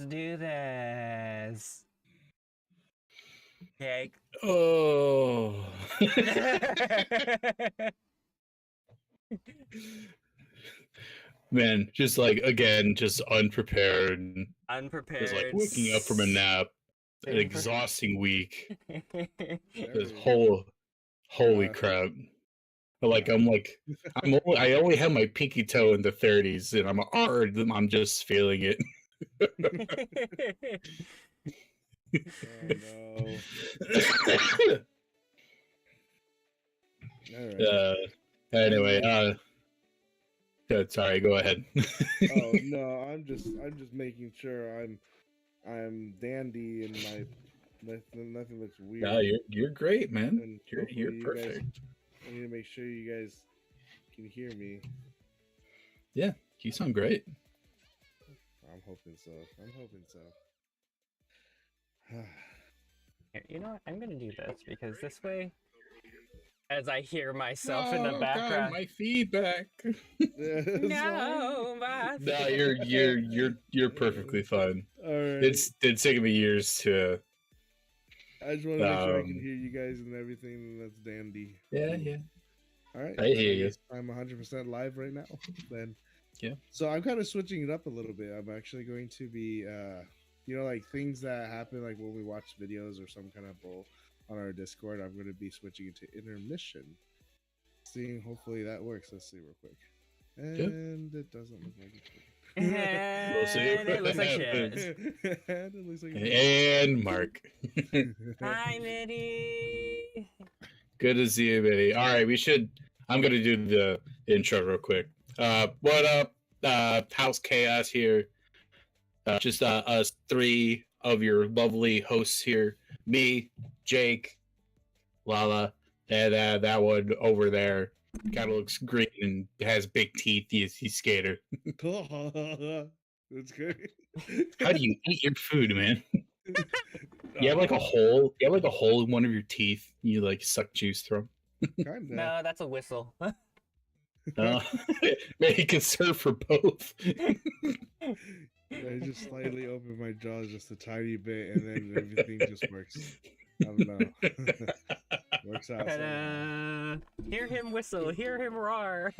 do this. Cake. Oh. Man, just like, again, just unprepared. Unprepared. Just like waking up from a nap. An exhausting week. This holy crap. Like I only have my pinky toe in the 30s, and I'm just feeling it. Oh no. Anyway, sorry, go ahead. Oh no, I'm just making sure I'm dandy and nothing looks weird. No, you're great, man. And You're perfect. I need to make sure you guys can hear me. Yeah, you sound great. I'm hoping so. You know what? I'm gonna do this because this way, as I hear myself in the background, God, my feedback. No, No, you're perfectly fine. All right. It's taken me years to. I just want to make sure I can hear you guys and everything, and that's dandy. Yeah. All right. I hear you. I'm 100% live right now. Then. Yeah. So I'm kind of switching it up a little bit. I'm actually going to be, like things that happen, like when we watch videos or some kind of bull on our Discord. I'm going to be switching it to intermission. Seeing, hopefully that works. Let's see real quick. And it doesn't look like it's working. We'll see. It looks like shit. It looks like And Mark. Hi, Mitty. Good to see you, Mitty. All right, I'm gonna do the intro real quick. What up? House Chaos here. Just us three of your lovely hosts here. Me, Jake, Lala, and that one over there. Kind of looks green and has big teeth. He's skater. That's good. How do you eat your food, man? You have like a hole. You have like a hole in one of your teeth. You like suck juice from. Kinda. No, that's a whistle. Man, you can serve for both. I just slightly open my jaws just a tiny bit, and then everything just works. I don't know. Works out. Hear him whistle. Hear him roar.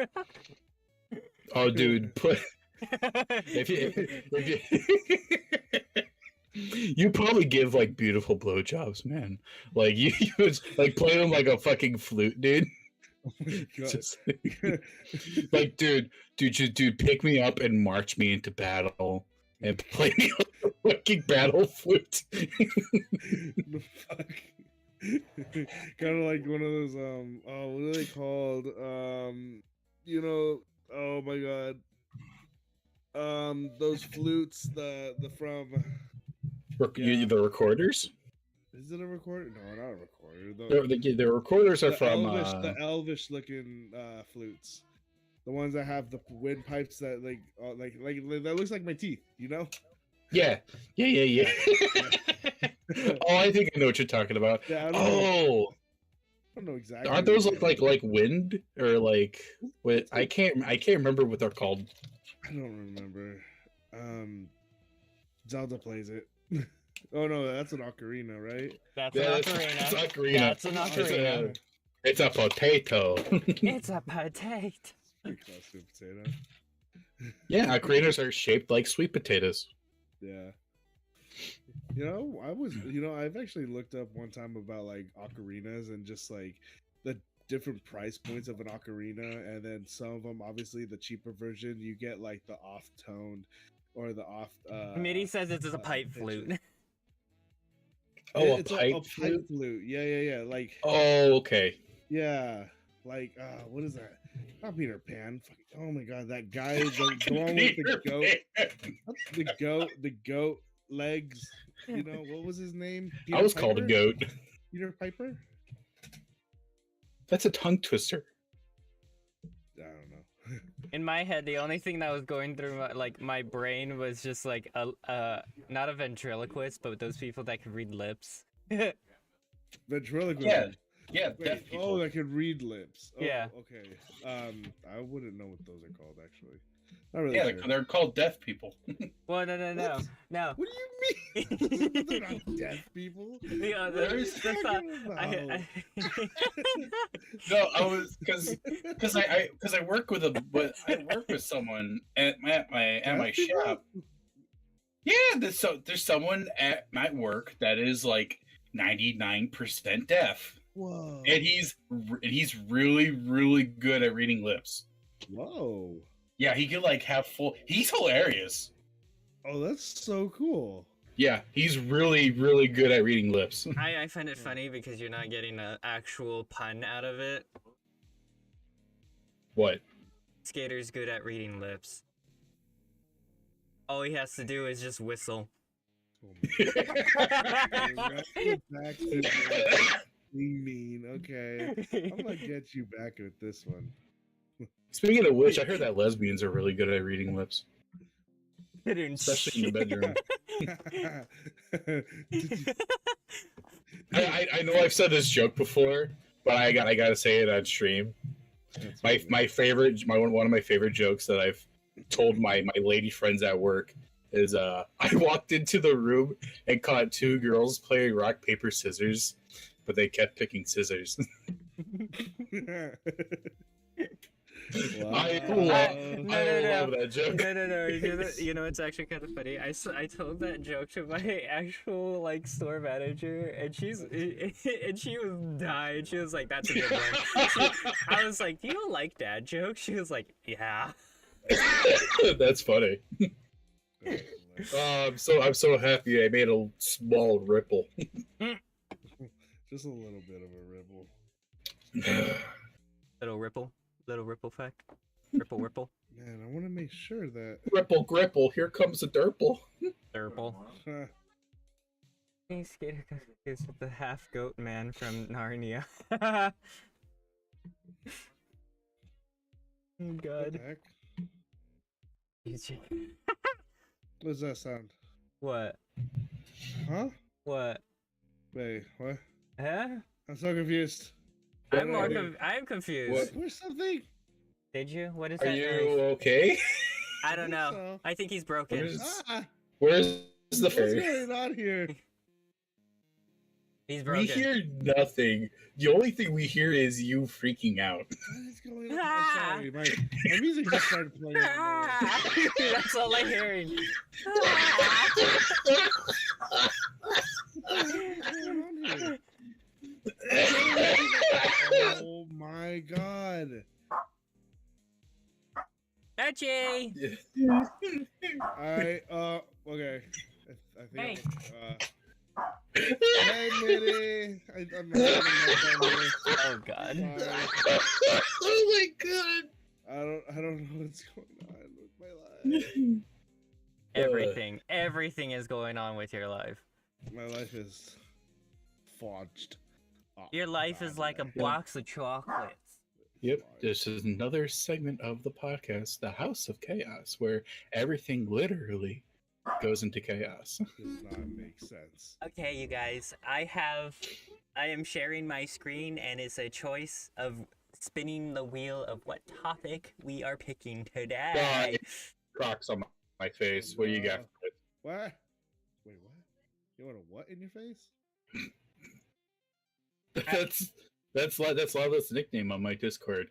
Oh, dude, if you probably give like beautiful blowjobs, man. Like you like play them like a fucking flute, dude. Oh my God. Just, like, dude, pick me up and march me into battle and play me on the fucking battle flute. The fuck. Kind of like one of those what are they called? Oh my God. Those flutes, the recorders. Is it a recorder? No, not a recorder. The recorders are from the elvish looking flutes. The ones that have the windpipes that like that looks like my teeth, you know? Yeah. Oh, I think I know what you're talking about. Yeah, I don't know exactly. Aren't those like wind or like what? I can't remember what they're called. I don't remember. Zelda plays it. Oh no, that's an ocarina, right? That's an ocarina. It's a potato. It's a potato. Pretty close to a potato. Yeah, ocarinas are shaped like sweet potatoes. Yeah. I've actually looked up one time about like ocarinas and just like the different price points of an ocarina, and then some of them, obviously the cheaper version, you get like the off toned or the off Mitty says it's a pipe flute. Oh, it's a pipe flute? Yeah. Like, oh, okay. Yeah. Like, what is that? Not Peter Pan. Oh my God, that guy, the one with the goat. The goat legs. You know, what was his name? I was called a goat. Peter Piper? That's a tongue twister. I don't know. In my head, the only thing that was going through my brain was just like not a ventriloquist, but those people that could read lips. Ventriloquist. Yeah. Wait, that could read lips. Oh, yeah. Okay. I wouldn't know what those are called actually. Not really Yeah, sure. they're called deaf people. Well, no. What do you mean? They're not deaf people. The What other, are you that's not, talking about? No, I was because I work with someone at my Deaf people? shop. Yeah, there's someone at my work that is like 99% deaf, Whoa. and he's really good at reading lips. Whoa. Yeah, he can like have full. He's hilarious. Oh, that's so cool. Yeah, he's really good at reading lips. I find it funny because you're not getting an actual pun out of it. What? Skater's good at reading lips. All he has to do is just whistle. Oh my back to being mean. Okay, I'm gonna get you back with this one. Speaking of which, I heard that lesbians are really good at reading lips, especially in the bedroom. I know I've said this joke before, but I gotta say it on stream. One of my favorite jokes that I've told my lady friends at work is I walked into the room and caught two girls playing rock paper scissors, but they kept picking scissors. Wow. I love that joke. No. You know, it's actually kind of funny. I told that joke to my actual like store manager, and she was dying. She was like, "That's a good one." I was like, "Do you like dad jokes?" She was like, "Yeah." That's funny. I'm so happy I made a small ripple. Just a little bit of a ripple. Little ripple effect. Ripple. Man, I want to make sure that Ripple gripple, here comes the derple. Ripple. Skater confused with the half goat man from Narnia. Oh What God. the heck? What does that sound? What? Huh? What? Wait, what? Huh? I'm so confused. I'm confused. What? Where's something? Did you? What is Are that you noise? okay? I don't know. so. I think he's broken. Where's the What's fairy? going on here? He's We broken. hear nothing. The only thing we hear is you freaking out. What is going on? I'm sorry, my music just started playing. That's all I'm hearing. What's going on here? Oh my god. Archie! Okay. I think Hey. Hey, Mitty. I'm having my fun here. Oh God. Sorry. Oh my god! I don't know what's going on with my life. Everything is going on with your life. My life is forged. Your life is like a box of chocolates. Yep, this is another segment of the podcast, The House of Chaos, where everything literally goes into chaos. Does not make sense. Okay, you guys, I am sharing my screen, and it's a choice of spinning the wheel of what topic we are picking today. Crocs on my face. What do you got? What? Wait, what? You want a what in your face? That's Lala's nickname on my Discord.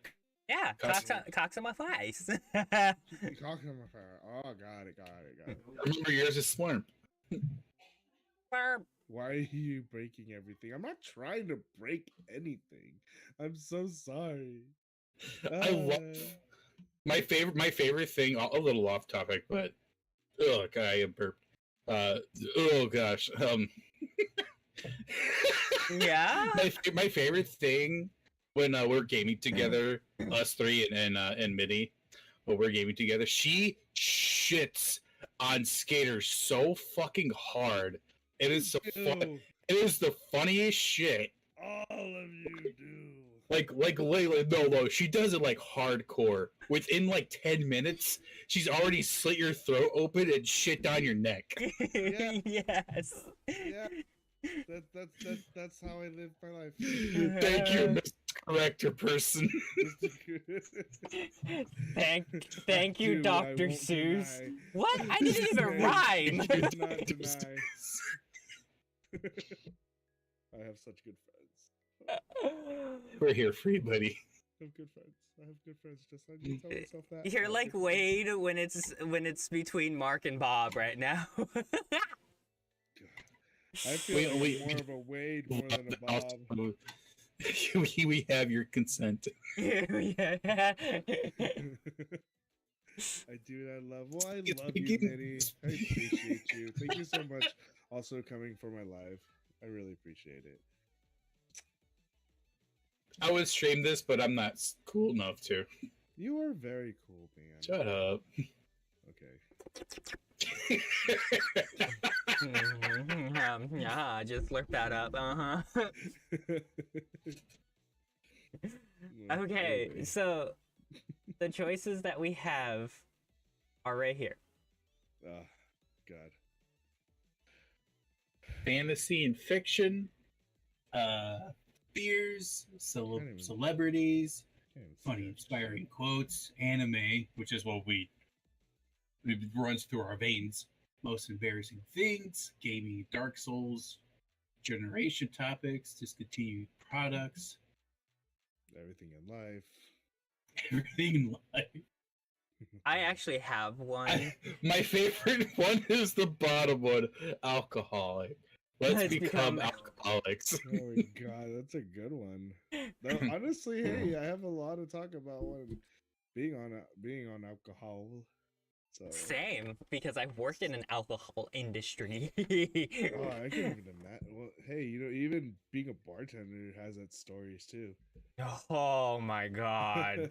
Yeah, Custom. cocks on my face. You talking about fire? Oh, got it. Remember yours is Slurp. Why are you breaking everything? I'm not trying to break anything. I'm so sorry. I love my favorite thing. A little off topic, but oh god, I am burped. Oh gosh. Yeah. My favorite thing when we're gaming together, us three and Minnie, when we're gaming together, she shits on skaters so fucking hard. It is so fun. It is the funniest shit. All of you do. Like Layla, no, she does it like hardcore. Within like 10 minutes, she's already slit your throat open and shit down your neck. Yeah. Yes. Yeah. That's how I live my life. Thank you, Mr. Corrector person. Thank you, Do, Dr. I won't Seuss. deny. What? I didn't even rhyme. I did not deny. I have such good friends. We're here for you, buddy. I have good friends. I have good friends. Just I need to tell myself that. I You're have like good friends. Wade when it's between Mark and Bob right now. I feel like I'm more of a Wade more than a Bob. Also, we have your consent. Yeah. I do. I love. Well, I love you, Minnie. I appreciate you. Thank you so much. Also coming for my live. I really appreciate it. I would stream this, but I'm not cool enough to. You are very cool, man. Shut up. Okay. Yeah, just slurp that up. Okay, Anyway. so the choices that we have are right here. Oh, God. Fantasy and fiction, beers, celebrities, funny, inspiring quotes, anime, which is what it runs through our veins. Most embarrassing things, gaming, Dark Souls, generation topics, discontinued products, Everything in life. everything in life. I actually have one. My favorite one is the bottom one, alcoholic. Let's Let's become become- alcoholics. Oh my God, that's a good one. No, honestly, hey, I have a lot to talk about when being on alcohol. So Same, because I've worked in an alcohol industry. oh, I can even imagine. Well, hey, even being a bartender has its stories too. Oh my god.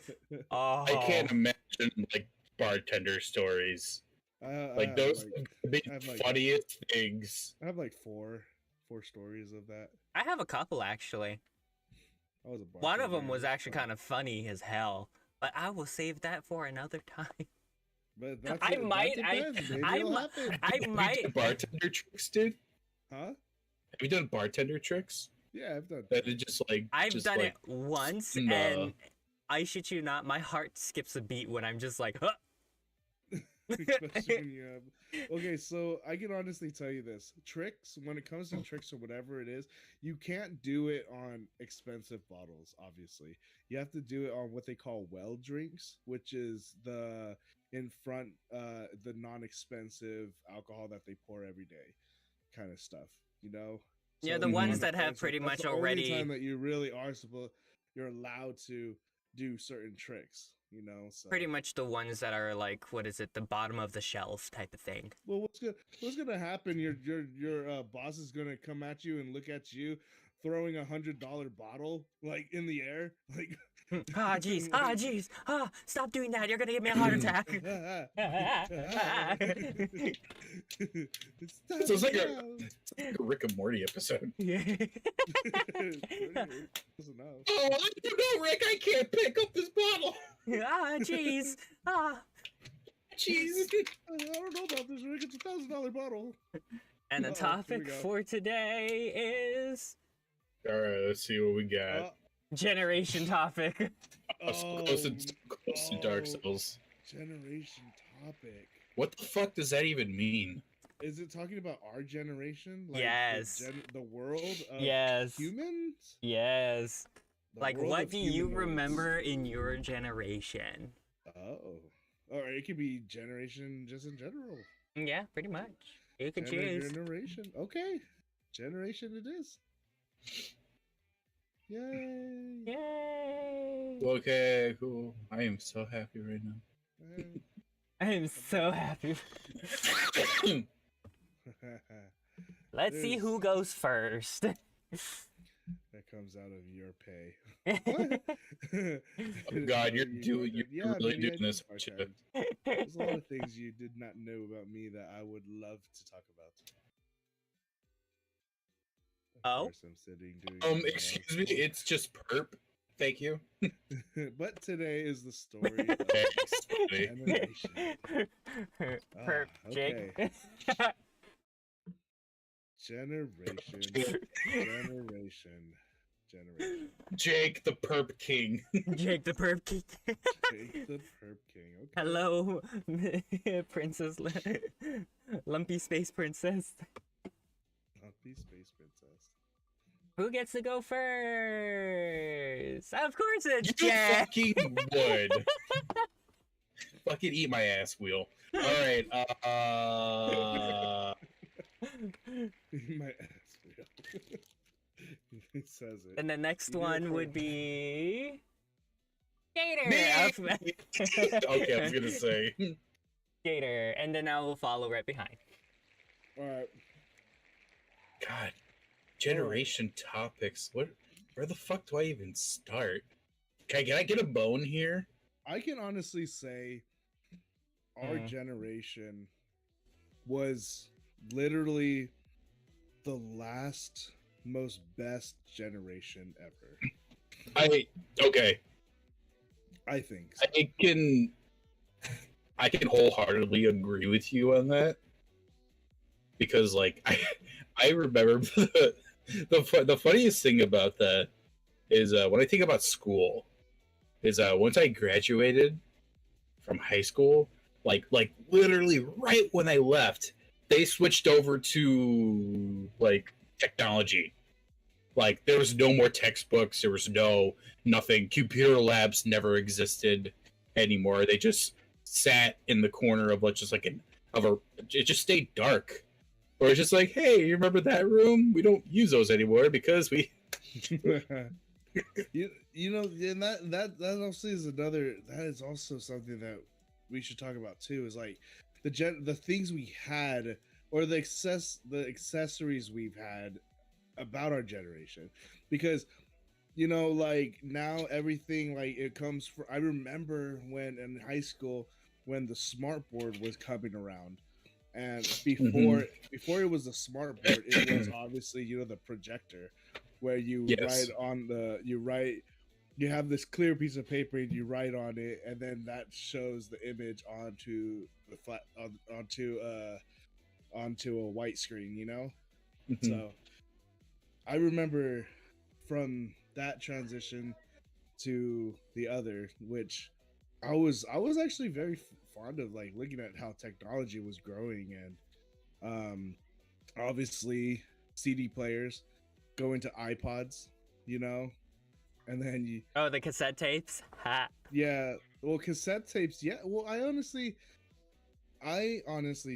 Oh. I can't imagine like bartender stories. Like those big I have, like- funniest things. I have like four stories of that. I have a couple actually. I was a bartender. One of them was it actually fun. kind of funny as hell, but I will save that for another time. But I might- depends. Maybe I it'll mi- happen. I Have you might. done bartender tricks, dude? Huh? Have you done bartender tricks? Yeah, I've done. That is just like I've just done like, it once, no. and I shit you not, my heart skips a beat when I'm just like, huh. Especially when you have... Okay, so I can honestly tell you this: tricks, when it comes to tricks or whatever it is, you can't do it on expensive bottles. Obviously, you have to do it on what they call well drinks, which is the non-expensive alcohol that they pour every day, kind of stuff. You know? Yeah, So the you ones wanna that have find some- pretty that's much the already- only time that you really you're allowed to do certain tricks. You know, so Pretty much the ones that are like, what is it, the bottom of the shelf type of thing. Well, what's gonna happen? Your boss is gonna come at you and look at you throwing $100 bottle like in the air, like Ah, jeez. Ah, jeez. Ah, stop doing that. You're gonna give me a heart attack. It's So it's like time a Rick and Morty episode. Yeah. Close enough. Oh, I don't know, Rick. I can't pick up this bottle. Ah, jeez. Ah. Jeez. I don't know about this, Rick. It's $1,000 bottle. And the Uh-oh, here topic we go. for today is All right, let's see what we got. generation topic. Close to Dark Souls. Generation topic. What the fuck does that even mean? Is it talking about our generation? Like Yes. The world of Yes. humans? Yes. The Like, world what of do you humanoids. remember in your generation? Oh. Or it could be generation just in general. Yeah, pretty much. You can choose. Generation. Okay. Generation it is. Yay. Yay! Okay, cool. I am so happy right now. I am so happy. Let's see who goes first. That comes out of your pay. Oh God, you're really doing this, part aren't you? time. There's a lot of things you did not know about me that I would love to talk about. Of Oh? course I'm sitting doing Excuse me, it's just perp. Thank you. But today is the story of Thanks, buddy. generation. Perp, Jake. okay. Generation. Jake the Perp King. Jake the Perp King. Jake the Perp King. Okay. Hello, Princess Lumpy Space Princess. Lumpy Space Princess. Who gets to go first? Of course it's You Jack. fucking would. Fucking eat my ass wheel. All right. My ass wheel. He says it. And the next You did it one for- would be Gator. Me! Okay, I was gonna say. Gator, and then I will follow right behind. All right. God, generation topics. Where the fuck do I even start? Can I get a bone here? I can honestly say our generation was literally the last most best generation ever. Okay. I think so. I can wholeheartedly agree with you on that, because like I remember the funniest thing about that is when I think about school is once I graduated from high school, like literally right when I left, they switched over to like technology. Like there was no more textbooks, there was nothing. Computer labs never existed anymore. They just sat in the corner of it just stayed dark. Or it's just like, hey, you remember that room? We don't use those anymore because we you know, and that also is another, that is also something that we should talk about too, is like the things we had, or the accessories we've had about our generation. Because you know, like now everything, like it comes from, I remember when in high school when the smart board was coming around, and before it was the smart board, it was obviously, you know, the projector, where you you have this clear piece of paper and you write on it, and then that shows the image onto the onto a white screen, you know. So I remember from that transition to the other, which I was actually very fond of, like looking at how technology was growing, and obviously CD players go into iPods, you know, and then the cassette tapes. Ha. yeah, well, cassette tapes, yeah, well, I honestly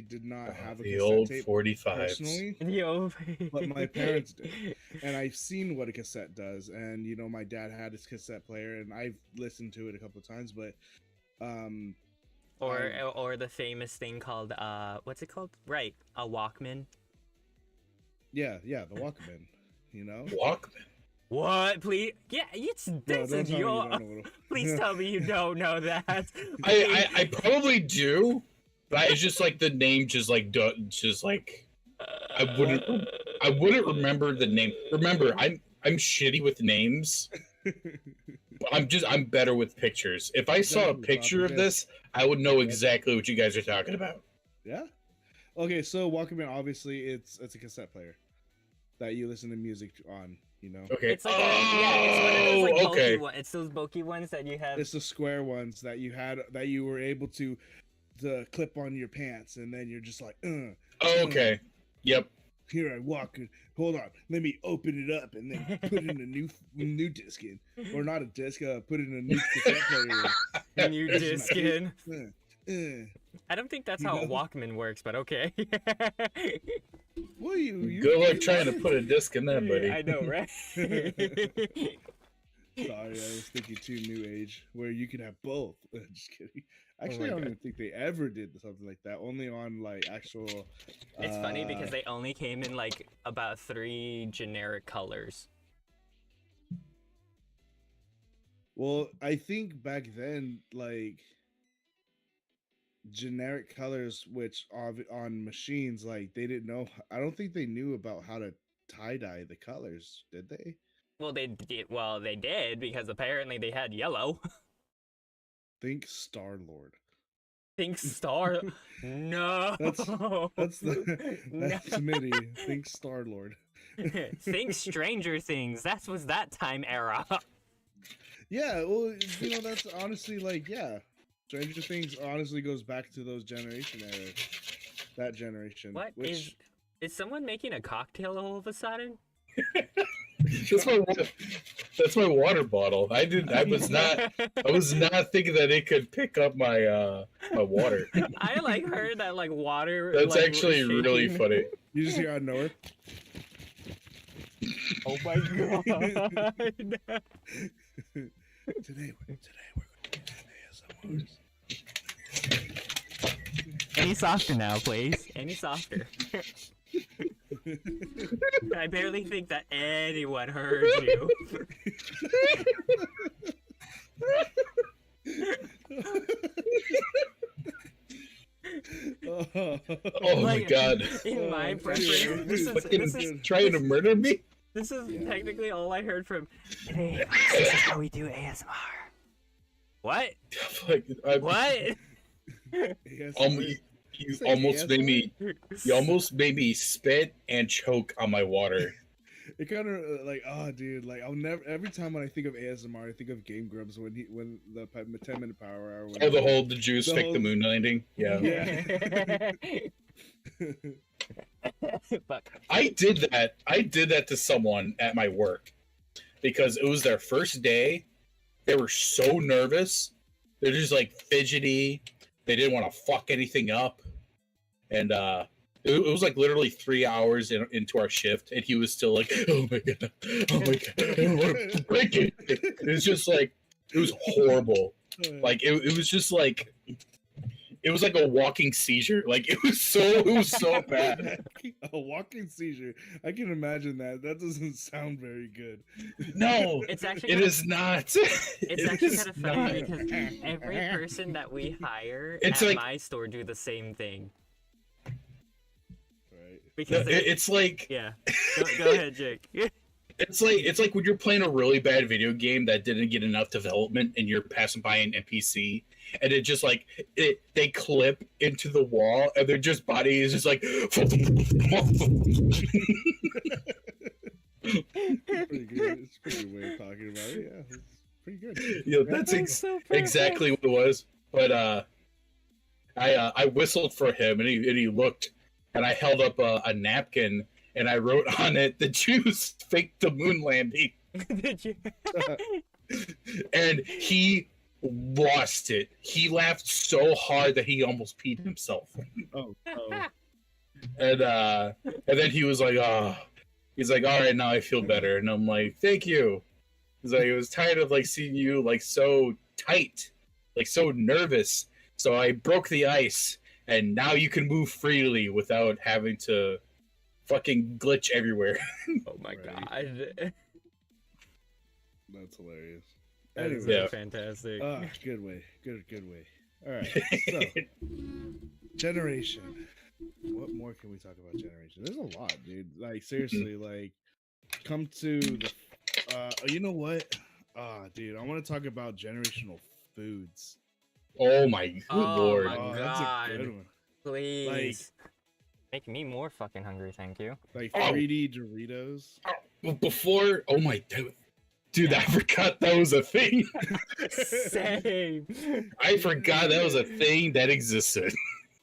did not have a the cassette old tape 45s. personally, Yo. but my parents did, and I've seen what a cassette does. And you know, my dad had his cassette player, and I've listened to it a couple of times. But or the famous thing called what's it called? Right, a Walkman. yeah, the Walkman. You know, Walkman. What? Please? Yeah, it's this is your. Please tell me you don't know that. I probably do, but it's just like the name I wouldn't remember the name. Remember, I'm shitty with names. But I'm better with pictures. If I saw a picture of this, I would know exactly what you guys are talking about. Yeah. Okay, so Walkman, obviously it's a cassette player that you listen to music on, you know. Okay. It's like it's one of those like bulky okay. ones. It's those bulky ones that you have. It's the square ones that you had, that you were able to clip on your pants, and then you're just like, okay. Yep. Here I walk. Hold on, let me open it up and then put in a new disc in, or not a disc. Put in a new cassette player. A new disc in. Uh, I don't think that's you how know? a Walkman works, but okay. Well, you Good luck trying to put a disc in there, buddy. I know, right? Sorry, I was thinking too new age, where you can have both. Just kidding. Actually, my I don't God. even think they ever did something like that. Only on like actual. It's funny because they only came in like about 3 generic colors. Well, I think back then, like generic colors, which on machines, like they didn't know. I don't think they knew about how to tie dye the colors, did they? Well, they did. Well, they did because apparently they had yellow. Think Star Lord. Think Star. No. That's No. that's Smitty. Think Star Lord. Think Stranger Things. That was that time era. Yeah, well, you know, that's honestly like, yeah. Stranger Things honestly goes back to those generation era. That generation. What which is someone making a cocktail all of a sudden? That's my water bottle. I was not thinking that it could pick up my my water. I like heard that like water. That's like, actually really shaking. funny. you just hear out of nowhere. Oh my god. Today we're going to ASMRs. Any softer now, please. Any softer. I barely think that anyone heard you. Oh my god. In my preference, this is Trying to murder me? this is technically all I heard from. Hey, this is how we do ASMR. What? What? You almost made me. You almost made me spit and choke on my water. It kind of like, oh, dude, like I'll never. Every time when I think of ASMR, I think of Game Grumps when the 10-minute power hour. Oh, the juice fake the moon landing. Yeah. Yeah. Fuck. I did that to someone at my work because it was their first day. They were so nervous. They're just like fidgety. They didn't want to fuck anything up. And it was like literally 3 hours into our shift, and he was still like, "Oh my god, oh my god, I don't want to break it." It was just like, it was horrible. Like it was just like, it was like a walking seizure. Like it was so bad. A walking seizure. I can imagine that. That doesn't sound very good. No, It's actually it is not. It's actually kind of funny because every person that we hire It's at like- my store do the same thing. Right. Because It's like yeah. Go ahead, Jake. it's like when you're playing a really bad video game that didn't get enough development, and you're passing by an NPC, and it just like they clip into the wall, and their just body is just like. Pretty good. It's a pretty good way of talking about it. Yeah, it's pretty good. Yeah, that's exactly what it was. But I whistled for him, and he looked, and I held up a napkin, and I wrote on it, "The Jews faked the moon landing," Did you? and he lost it. He laughed so hard that he almost peed himself. Oh. And then he was like, "Oh," he's like, "All right, now I feel better." And I'm like, "Thank you." He's like, "I was tired of like seeing you like so tight, like so nervous. So I broke the ice, and now you can move freely without having to fucking glitch everywhere." Oh my Right. god. That's hilarious. That is Anyway, Yeah. fantastic. good way. Good way. All right. So, generation. What more can we talk about generation? There's a lot, dude. Like seriously, like come to the you know what? Dude, I want to talk about generational foods. Oh my good Oh lord! my That's a God. good one. Please. Make me more fucking hungry, thank you. Like Oh. 3D Doritos. Before, oh my dude, I forgot that was a thing. Same. I forgot that was a thing that existed.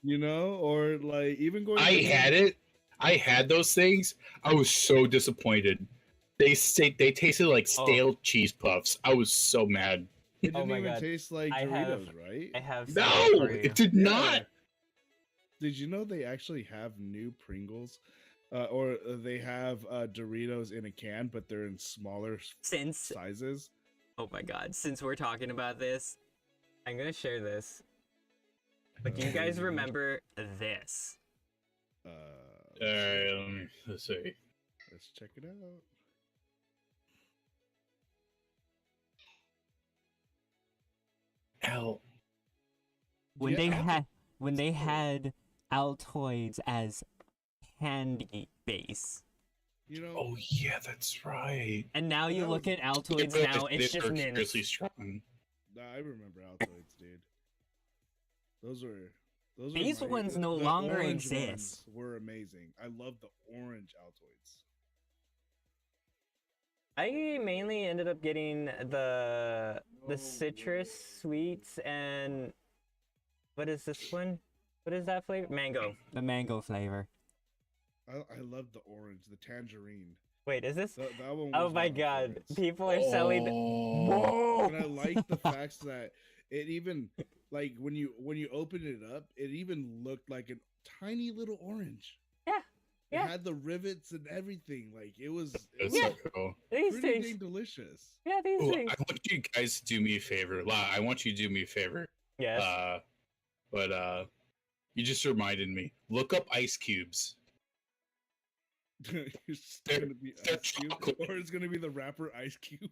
You know, or like even going. I had it. I had those things. I was so disappointed. They tasted like stale cheese puffs. I was so mad. It didn't Oh my even God. taste like I Doritos, have- right? I have No, something for you. it did not. Did you know they actually have new Pringles? Or they have Doritos in a can, but they're in smaller Since sizes. oh my god, since we're talking about this, I'm gonna share this. But do you guys remember this? Let's see. Let's check it out. Hell, When Yeah. they had Altoids as candy base. You know, oh yeah, that's right. And now you That look was- at Altoids now, it's just mints. strong. I remember Altoids, dude. Those were These ones no the longer orange exist. ones were amazing. I love the orange Altoids. I mainly ended up getting the citrus sweets and what is this one? What is that flavor? Mango. The mango flavor. I love the orange, the tangerine. Wait, is this? That one Oh was my one of my god, favorites. people are selling. Oh. Whoa! And I like the facts that it even like when you open it up, it even looked like a tiny little orange. Yeah, It yeah. had the rivets and everything. Like it was That's so cool. These pretty things. dang delicious. Yeah, these Ooh, things. I want you guys to do me a favor. I want you to do me a favor. Yes. But you just reminded me. Look up ice cubes. It's They're- gonna be they're Ice Cube, chocolate. or it's gonna be the rapper Ice Cube.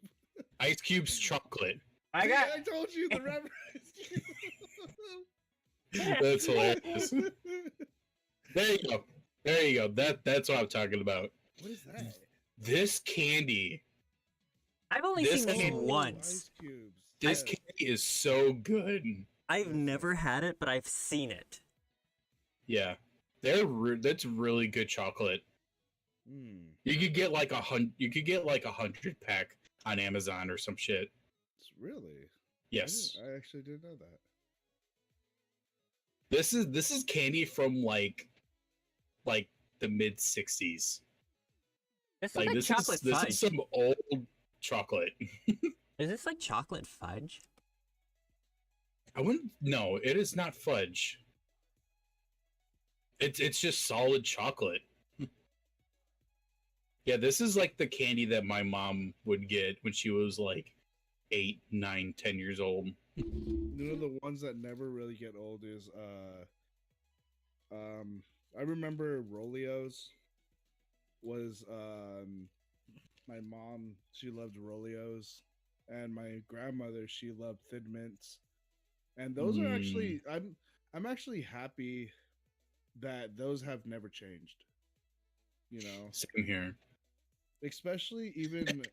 Ice cubes chocolate. I got. I told you the rapper Ice Cube. That's hilarious. There you go. There you go. That's what I'm talking about. What is that? This candy. I've only This seen this candy- once. Ice cubes. This Yes. candy is so good. I've never had it, but I've seen it. Yeah, that's really good chocolate. Mm, You could get like 100. You could get like 100 pack on Amazon or some shit. it's really. Yes, I actually didn't know that. this is candy from like the mid '60s. It's Like like this chocolate is fudge. some old chocolate. Is this like chocolate fudge? I wouldn't. No, it is not fudge. It's just solid chocolate. Yeah, this is like the candy that my mom would get when she was like 8, 9, 10 years old. You know the ones that never really get old is I remember Roleos was my mom, she loved Roleos, and my grandmother, she loved Thin Mints. And those are actually I'm actually happy that those have never changed. You know, Same here. especially even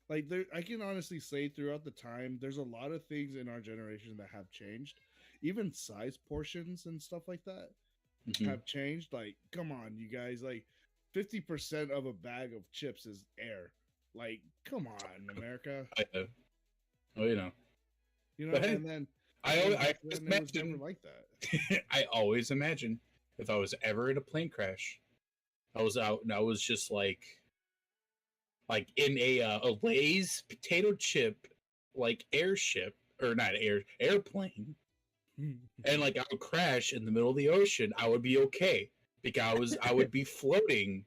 like there I can honestly say throughout the time there's a lot of things in our generation that have changed. Even size portions and stuff like that Mhm. have changed. Like, come on, you guys, like 50% of a bag of chips is air. Like, come on, America. Oh, you know. You know, But hey, and then I then always it was never imagine. like that. I always imagine if I was ever in a plane crash, I was out and I was just like in a Lay's potato chip like airship or not airplane, and like I would crash in the middle of the ocean, I would be okay because I would be floating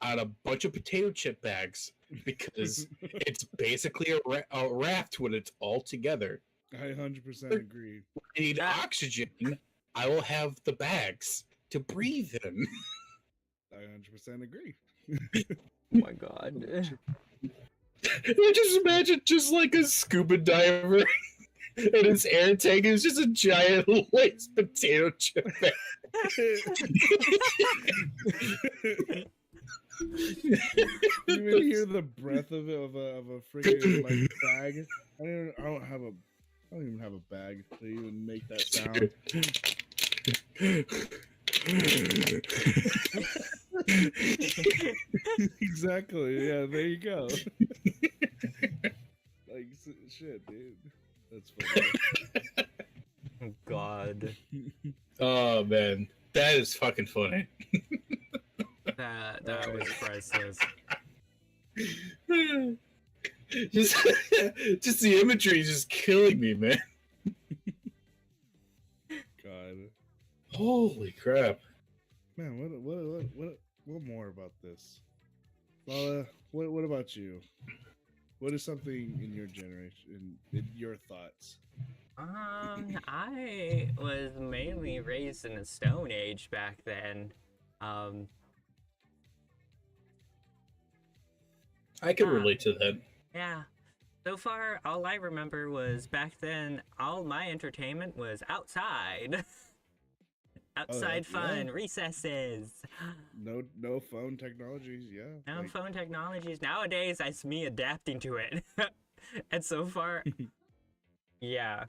on a bunch of potato chip bags because it's basically a raft when it's all together. I 100% agree. I need oxygen. I will have the bags to breathe in. I 100% agree. Oh my god. I just imagine just like a scuba diver and his air tank is just a giant Lay's potato chip bag. You even hear the breath of it of a freaking like bag. I don't even have a bag to even make that sound. Exactly. Yeah, there you go. Like shit, dude. That's funny. Oh god. Oh man, that is fucking funny. That was priceless. just the imagery is just killing me, man. God. Holy crap. Man, what more about this? Lala, what about you? What is something in your generation, in your thoughts? I was mainly raised in the Stone Age back then. I can relate to that. Yeah. So far, all I remember was back then, all my entertainment was outside. Outside yeah. fun, recesses. No phone technologies, yeah. No like- phone technologies. Nowadays, it's me adapting to it. And so far, yeah.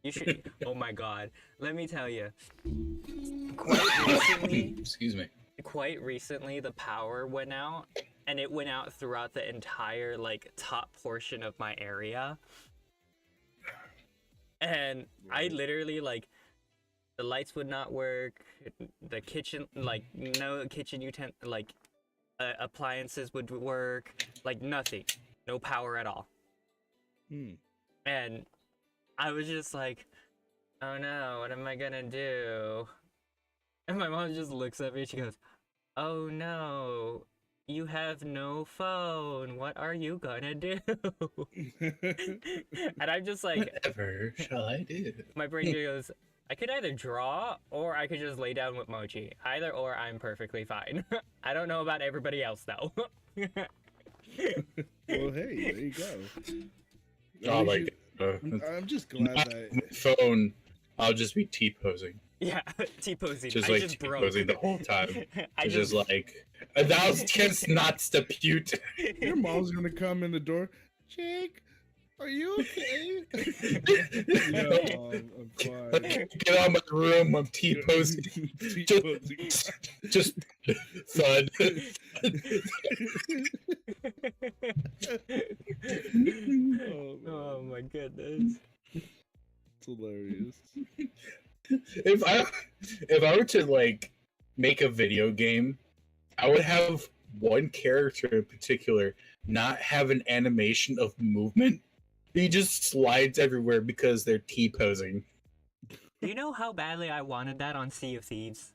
You should. Oh my God. Let me tell you. Quite recently, Excuse me. quite recently, the power went out, and it went out throughout the entire like top portion of my area. And I literally like the lights would not work. The kitchen, like no kitchen like appliances would work. Like nothing, no power at all. Hmm. And I was just like, oh no, what am I gonna do? And my mom just looks at me. She goes, oh no, you have no phone. What are you gonna do? And I'm just like, Whatever shall I do? my brain goes, I could either draw or I could just lay down with Mochi. Either or, I'm perfectly fine. I don't know about everybody else though. Well, hey, there you go. Oh At my least god. I'm just glad Not that. my phone. I'll just be T-posing. Yeah, T-posing. Just I like just broke. T-posing the whole time. I It's just like that was just not stupid. Your mom's gonna come in the door. Jake, are you okay? No, I'm fine. Get out of my room. I'm T-posing. T-posing. Just thud. Oh my goodness. It's hilarious. If I were to like make a video game, I would have one character in particular not have an animation of movement. He just slides everywhere because they're T-posing. Do you know how badly I wanted that on Sea of Thieves?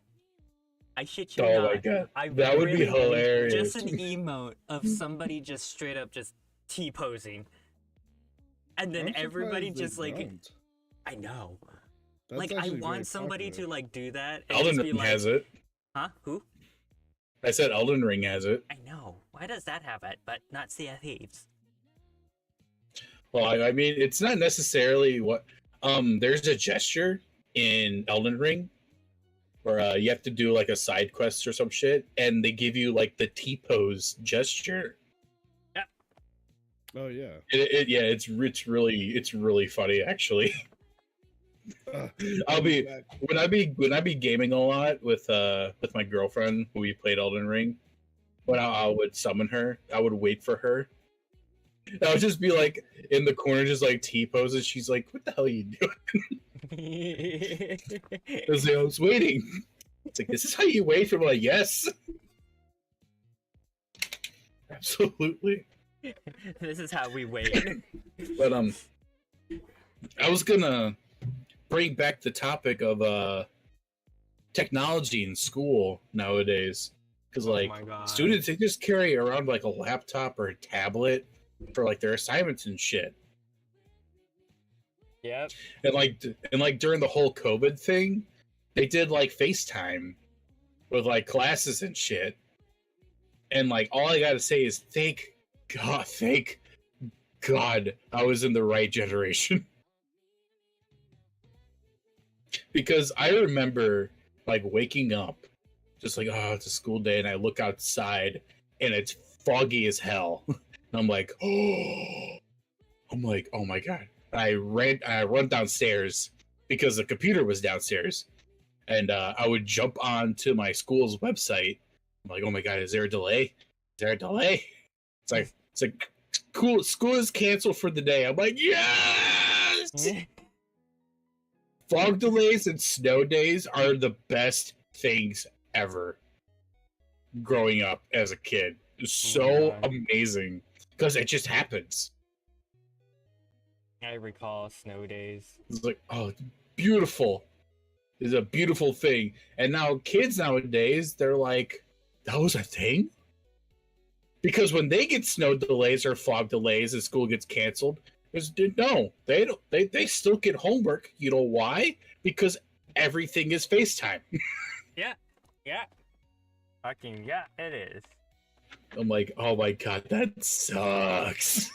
I shit you Oh not. my god. I That would be really need hilarious. Just an emote of somebody just straight up just T-posing. And then I'm everybody surprised they just like, don't. I know. That's Like I actually very want somebody popular. to like do that and Elden just be Ring like, has it. huh? Who? I said Elden Ring has it. I know. Why does that have it, but not Sea of Thieves? Well, I mean, it's not necessarily what. There's a gesture in Elden Ring where you have to do like a side quest or some shit, and they give you like the T-pose gesture. Oh yeah. Yeah, it's really funny actually. I'll be when I be gaming a lot with my girlfriend when we played Elden Ring. When I would summon her, I would wait for her. And I would just be like in the corner, just like T poses. She's like, "What the hell are you doing?" I was like, "I was waiting." It's like, "This is how you wait." I'm like, "Yes, absolutely." This is how we wait. But I was gonna bring back the topic of technology in school nowadays, because like my God. students, they just carry around like a laptop or a tablet for like their assignments and shit. Yep. And like during the whole COVID thing, they did like FaceTime with like classes and shit. And like all I gotta say is thank God I was in the right generation. Because I remember like waking up just like, oh, it's a school day, and I look outside and it's foggy as hell. And I'm like, oh my god. I run downstairs because the computer was downstairs, and I would jump onto my school's website. I'm like, oh my god, is there a delay? Is there a delay? It's like cool. School is canceled for the day. I'm like, yes. Fog delays and snow days are the best things ever. Growing up as a kid, it's so amazing because it just happens. I recall snow days. It's like, oh, it's beautiful. It's a beautiful thing. And now kids nowadays, they're like, that was a thing? Because when they get snow delays or fog delays and school gets canceled, no, they don't. They still get homework. You know why? Because everything is FaceTime. Yeah. Fucking yeah, it is. I'm like, oh my god, that sucks.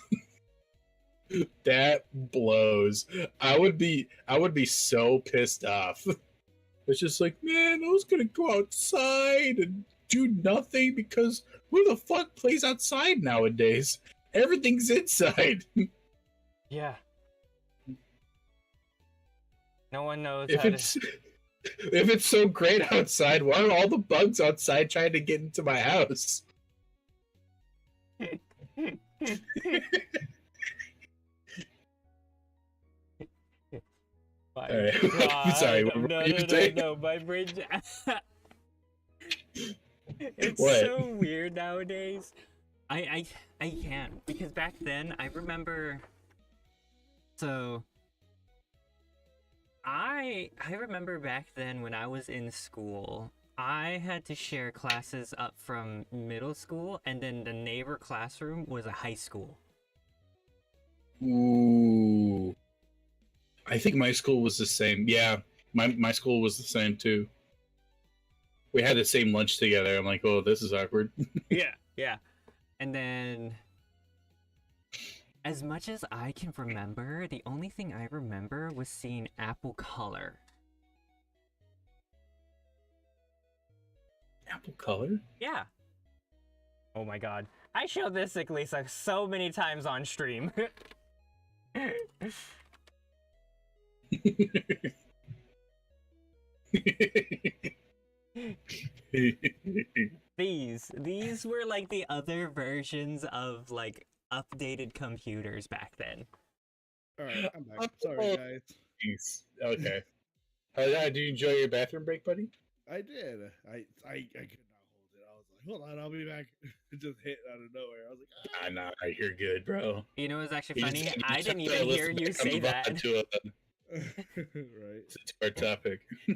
That blows. I would be so pissed off. It's just like, man, I was gonna go outside and do nothing because who the fuck plays outside nowadays? Everything's inside. Yeah. No one knows If how it's if it's so great outside, why are all the bugs outside trying to get into my house? to. My All right. God. Sorry, what No, were you no, no, saying? no. My brain. It's What? so weird nowadays. I can't because back then I remember. So I remember back then when I was in school, I had to share classes up from middle school, and then the neighbor classroom was a high school. Ooh. I think my school was the same. Yeah, my school was the same too. We had the same lunch together. I'm like, oh, this is awkward. Yeah, yeah. And then, as much as I can remember, the only thing I remember was seeing Apple Color. Apple color? Yeah. Oh my God. I showed this at least like so many times on stream. These were like the other versions of like updated computers back then. All right, I'm back. Sorry, guys. Jeez. Okay. Do you enjoy your bathroom break, buddy? I did. I could not hold it. I was like, hold on, I'll be back. It just hit out of nowhere. I was like, ah. Nah, you're good, bro. You know what's actually You funny? just- you I just didn't have to even hear listen you back on say the that. VOD to, Right. to our topic. All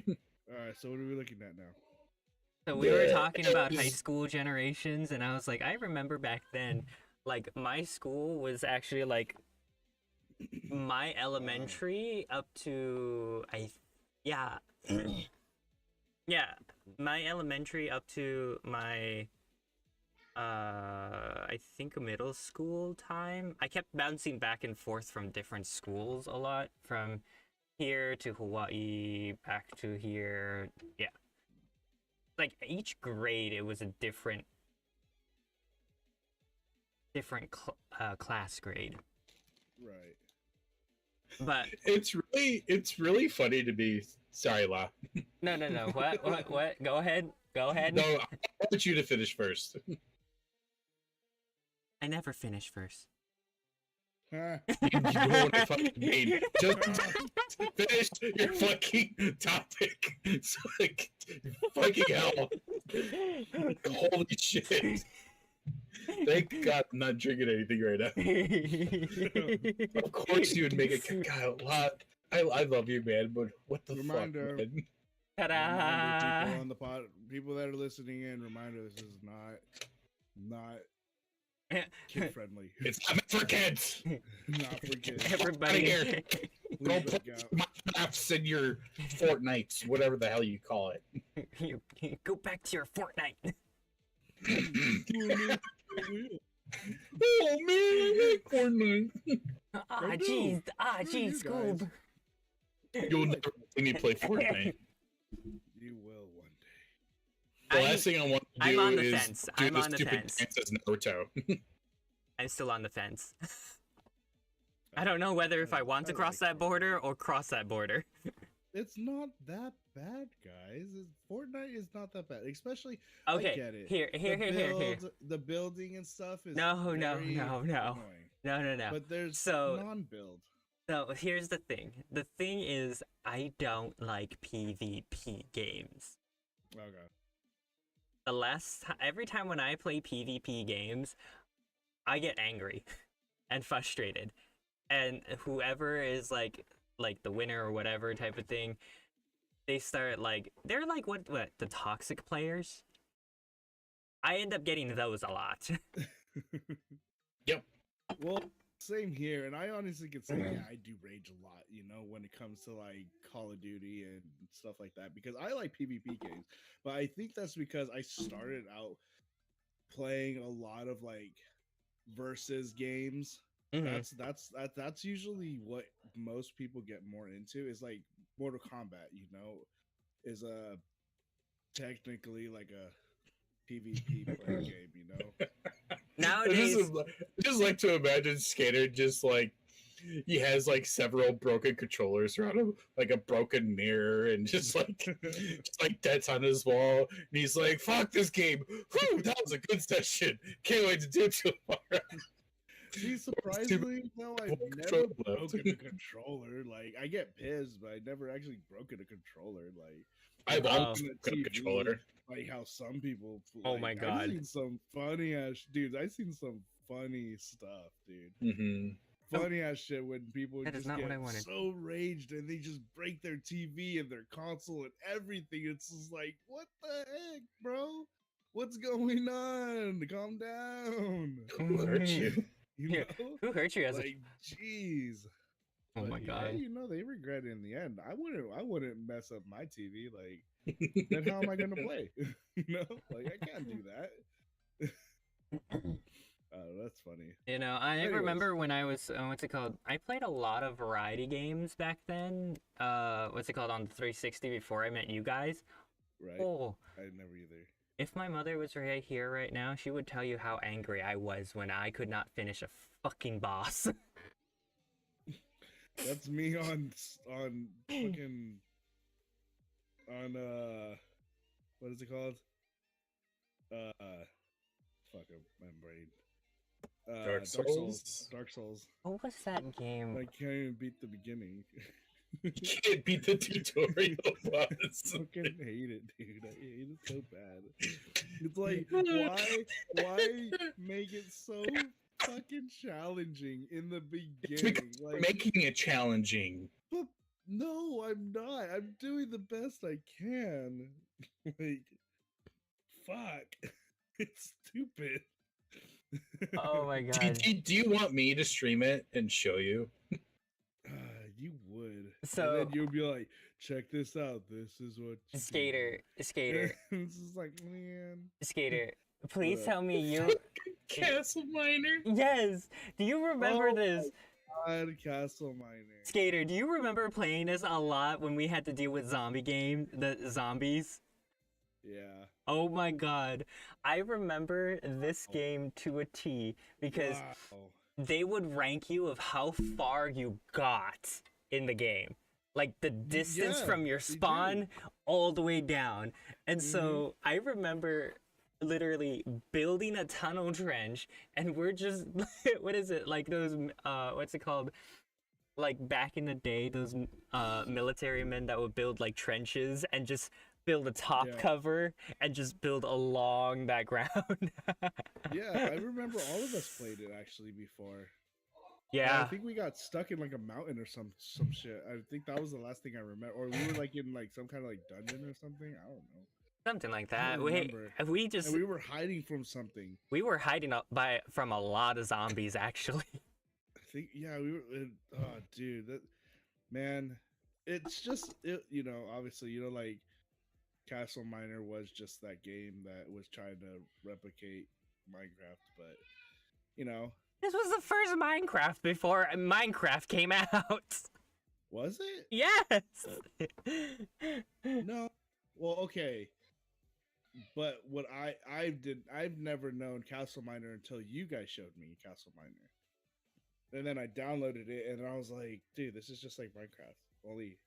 right. So what are we looking at now? So we were Yeah. talking about high school generations, and I was like, I remember back then, like my school was actually like my elementary up to yeah yeah my elementary up to my I think middle school time. I kept bouncing back and forth from different schools a lot, from here to Hawaii, back to here. Yeah. Like each grade, it was a different class grade. Right. But It's really funny to be. Sorry, La. no. What? Go ahead. No, I want you to finish first. I never finish first. Huh. You know what I fucking mean. Just finish your fucking topic. It's like, fucking hell. Holy shit. Thank God I'm not drinking anything right now. Of course you would make it. God, lot. I love you, man, but what the Reminder. fuck, man? Ta-da! People on the pod, people that are listening in, reminder: this is not kid friendly. It's not meant for kids. Not for kids. Everybody here. Go Please put look out. my maps in your Fortnites, whatever the hell you call it. you go back to your Fortnite. Oh man, I like Fortnite. I do. Jeez, Screw you Scoob. You'll never see me play Fortnite. You will one day. The last thing I want to I'm do on the is fence. do I'm the on the stupid fence. dance as Naruto. I'm still on the fence. I don't know whether if I want to cross that border or cross that border. It's not that bad, guys. Fortnite is not that bad, especially. Okay, I get it. here. The building and stuff is No. very No. annoying. No. But there's So- non-build. So here's the thing. The thing is, I don't like PvP games. Okay. Every time when I play PvP games, I get angry and frustrated, and whoever is like the winner or whatever type of thing, they start like they're like what the toxic players. I end up getting those a lot. Yep. Well, same here, and I honestly could say yeah, I do rage a lot, when it comes to like Call of Duty and stuff like that, because I like PvP games, but I think that's because I started out playing a lot of like versus games. Mhm. That's usually what most people get more into is like Mortal Kombat, is a technically like a PvP play game, I Nowadays, just like to imagine Skater just like he has like several broken controllers around him, like a broken mirror, and just like dents on his wall. And he's like, "Fuck this game! Whew, that was a good session. Can't wait to do it tomorrow." See, surprisingly, no, I've never broken a controller. Like, I get pissed, but I never actually broken a controller. Like, I've almost broken broken a controller. Like how some people. Oh my God. I've seen some funny ass dudes. I've seen some funny stuff, dude. Mm-hmm. Funny ass shit when people That is just not get what I wanted. so raged and they just break their TV and their console and everything. It's just like, what the heck, bro? What's going on? Calm down. Who hurt you? You Yeah. know? Who hurt you as Like, jeez. Oh But my yeah, God. you know, they regret it in the end. I wouldn't mess up my TV. Like, then how am I gonna play? You know, like I can't do that. That's funny. You know, I Anyways. remember when I was, what's it called? I played a lot of variety games back then. What's it called, on the 360 before I met you guys? Right? Oh, I never either. if my mother was right here right now, she would tell you how angry I was when I could not finish a fucking boss. That's me on fucking on what is it called? Fuck my brain. Dark Souls? Dark Souls. What was that game? I can't even beat the beginning. You can't beat the tutorial I boss. fucking hate it, dude. I hate it so bad. It's like, why make it so fucking challenging in the It's beginning? because Like, making it challenging. but no, I'm not. I'm doing the best I can. Like, fuck. It's stupid. Oh my Do, God. do you want me to stream it and show you? You would. So- and then you'll be like, check this out. This is what you Skater, do." Skater, It's just like, man. Skater. Please What? tell me you. Castle Miner. Yes. Do you remember Oh this? God, Castle Miner. Skater, do you remember playing this a lot when we had to deal with the zombies? Yeah. Oh my God. I remember this game to a T because Wow. they would rank you of how far you got in the game. Like the distance Yeah, from your they do. spawn all the way down. And so I remember literally building a tunnel trench and we're just what is it? Like those what's it called? Like back in the day, those military men that would build like trenches and just build a top Yeah. cover and just build along that ground. Yeah, I remember all of us played it actually before. I Yeah. think we got stuck in like a mountain or some shit. I think that was the last thing I remember. Or we were like in like some kind of like dungeon or something. I don't know. Something like I that. don't remember. We just And we were hiding from something. we were hiding up from a lot of zombies actually. I think yeah, we were. Oh, dude, that man, it's just you know, obviously, you know, like Castle Miner was just that game that was trying to replicate Minecraft, but you know, This was the first Minecraft before Minecraft came out. was it? Yes. No. Well, okay. But what I've never known Castle Miner until you guys showed me Castle Miner. And then I downloaded it and I was like, dude, this is just like Minecraft, only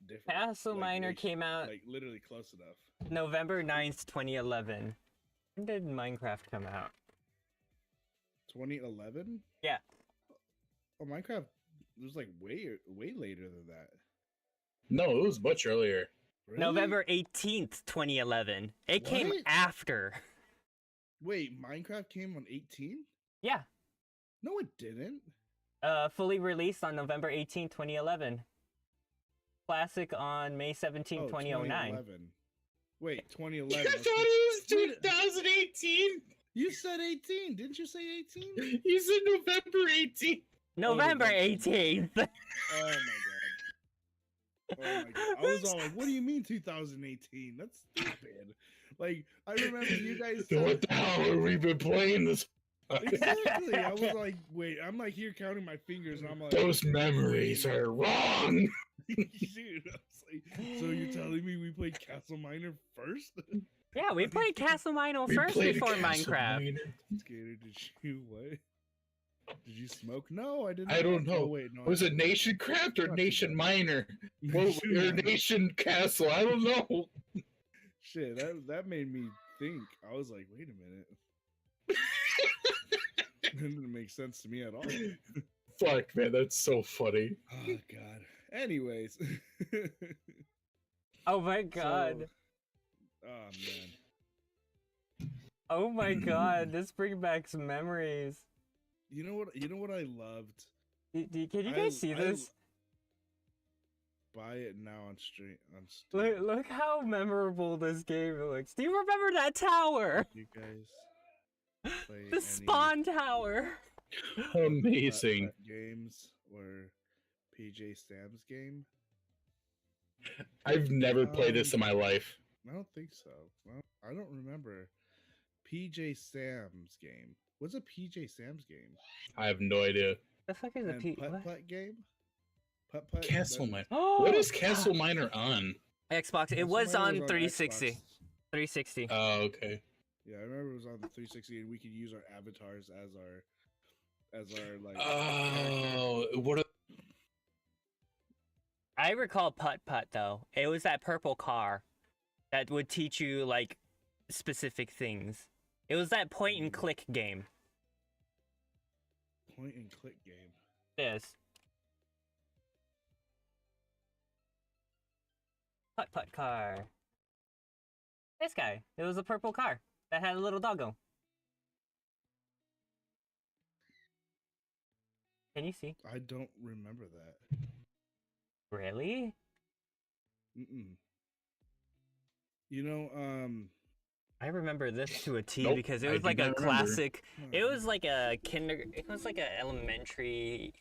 different. Castle Like, Miner like- came out like literally close enough. November 9th, 2011. When did Minecraft come out? 2011? Yeah. Oh, Minecraft was like way later than that. No, it was much earlier. Really? November 18th, 2011. It came What? after. Wait, Minecraft came on 18? Yeah. No, it didn't. Fully released on November 18th, 2011. Classic on May 17th, Oh, 2009. 2011. Wait, I 2011. thought it was 2018. You said 18. Didn't you say 18? You said November 18th. November November. 18th. Oh my god. Oh my god. I was all like, what do you mean 2018? That's stupid. Like, I remember you guys So said, what the hell have we been playing this? exactly. I was like, wait, I'm like here counting my fingers and I'm like, Those memories are wrong. dude, I was like, so you're telling me we played Castle Miner first? Yeah, we played Castle Miner We first played before Castle Minecraft. Miner. Skater, did you what? Did you smoke? No, I didn't. I don't Oh know. wait, no. Was I it didn't. Nation Craft or Not too Nation bad. Miner? Well, Nation or Miner. Nation Castle? I don't know. Shit, that made me think. I was like, wait a minute. That didn't make sense to me at all. Fuck, man, that's so funny. Oh god. Anyways. Oh my god. Oh man. Oh my god. This brings back some memories. You know what I loved? Can you guys see this? Buy it now on stream on Steam. Look how memorable this game looks. Do you remember that tower? You guys play The spawn tower. Amazing. games or PJ Sam's game? I've never played this in my life. I don't think so. Well, I don't remember. PJ Sam's game. What's a PJ Sam's game? I have no idea. The fuck is a And Putt game? Putt. Castle Miner. Oh, What is Castle Miner on? Xbox. It Castle was Miner on Xbox. 360. 360. Oh, okay. Yeah, I remember it was on the 360, and we could use our avatars as our like. Oh, what? I recall Putt Putt though. It was that purple car that would teach you like specific things. It was that point and click game. Point and click game. Yes. Putt Putt car. This guy. It was a purple car that had a little doggo. Can you see? I don't remember that. Really? Mm-mm. You know, I remember this to a T Nope, because it I was do like a not remember. classic. It was like a it was like a elementary,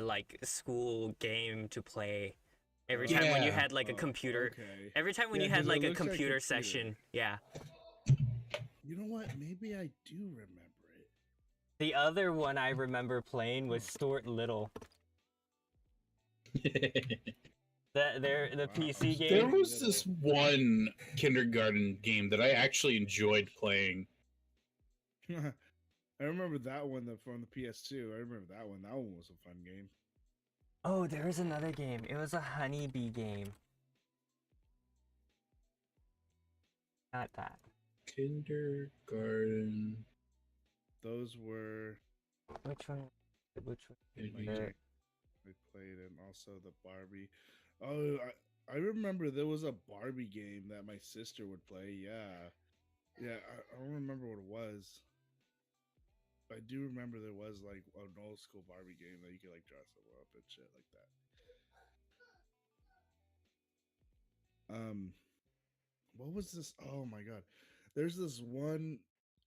like school game to play. Every time when you Yeah. had like a computer, Okay. every time when Yeah, you had 'cause it like a looks like computer computer. session, yeah. You know what? Maybe I do remember it. The other one I remember playing was Stuart Little. The Wow. PC There game. was this one kindergarten game that I actually enjoyed playing. I remember that one from the PS2. I remember that one. That one was a fun game. Oh, there was another game. It was a honeybee game. Not that. Kindergarten. Those were Which one? Which one? Maybe. There- I played, and also the Barbie. Oh, I remember there was a Barbie game that my sister would play. Yeah. I don't remember what it was. I do remember there was like an old school Barbie game that you could like dress them up and shit like that. What was this? Oh my god, there's this one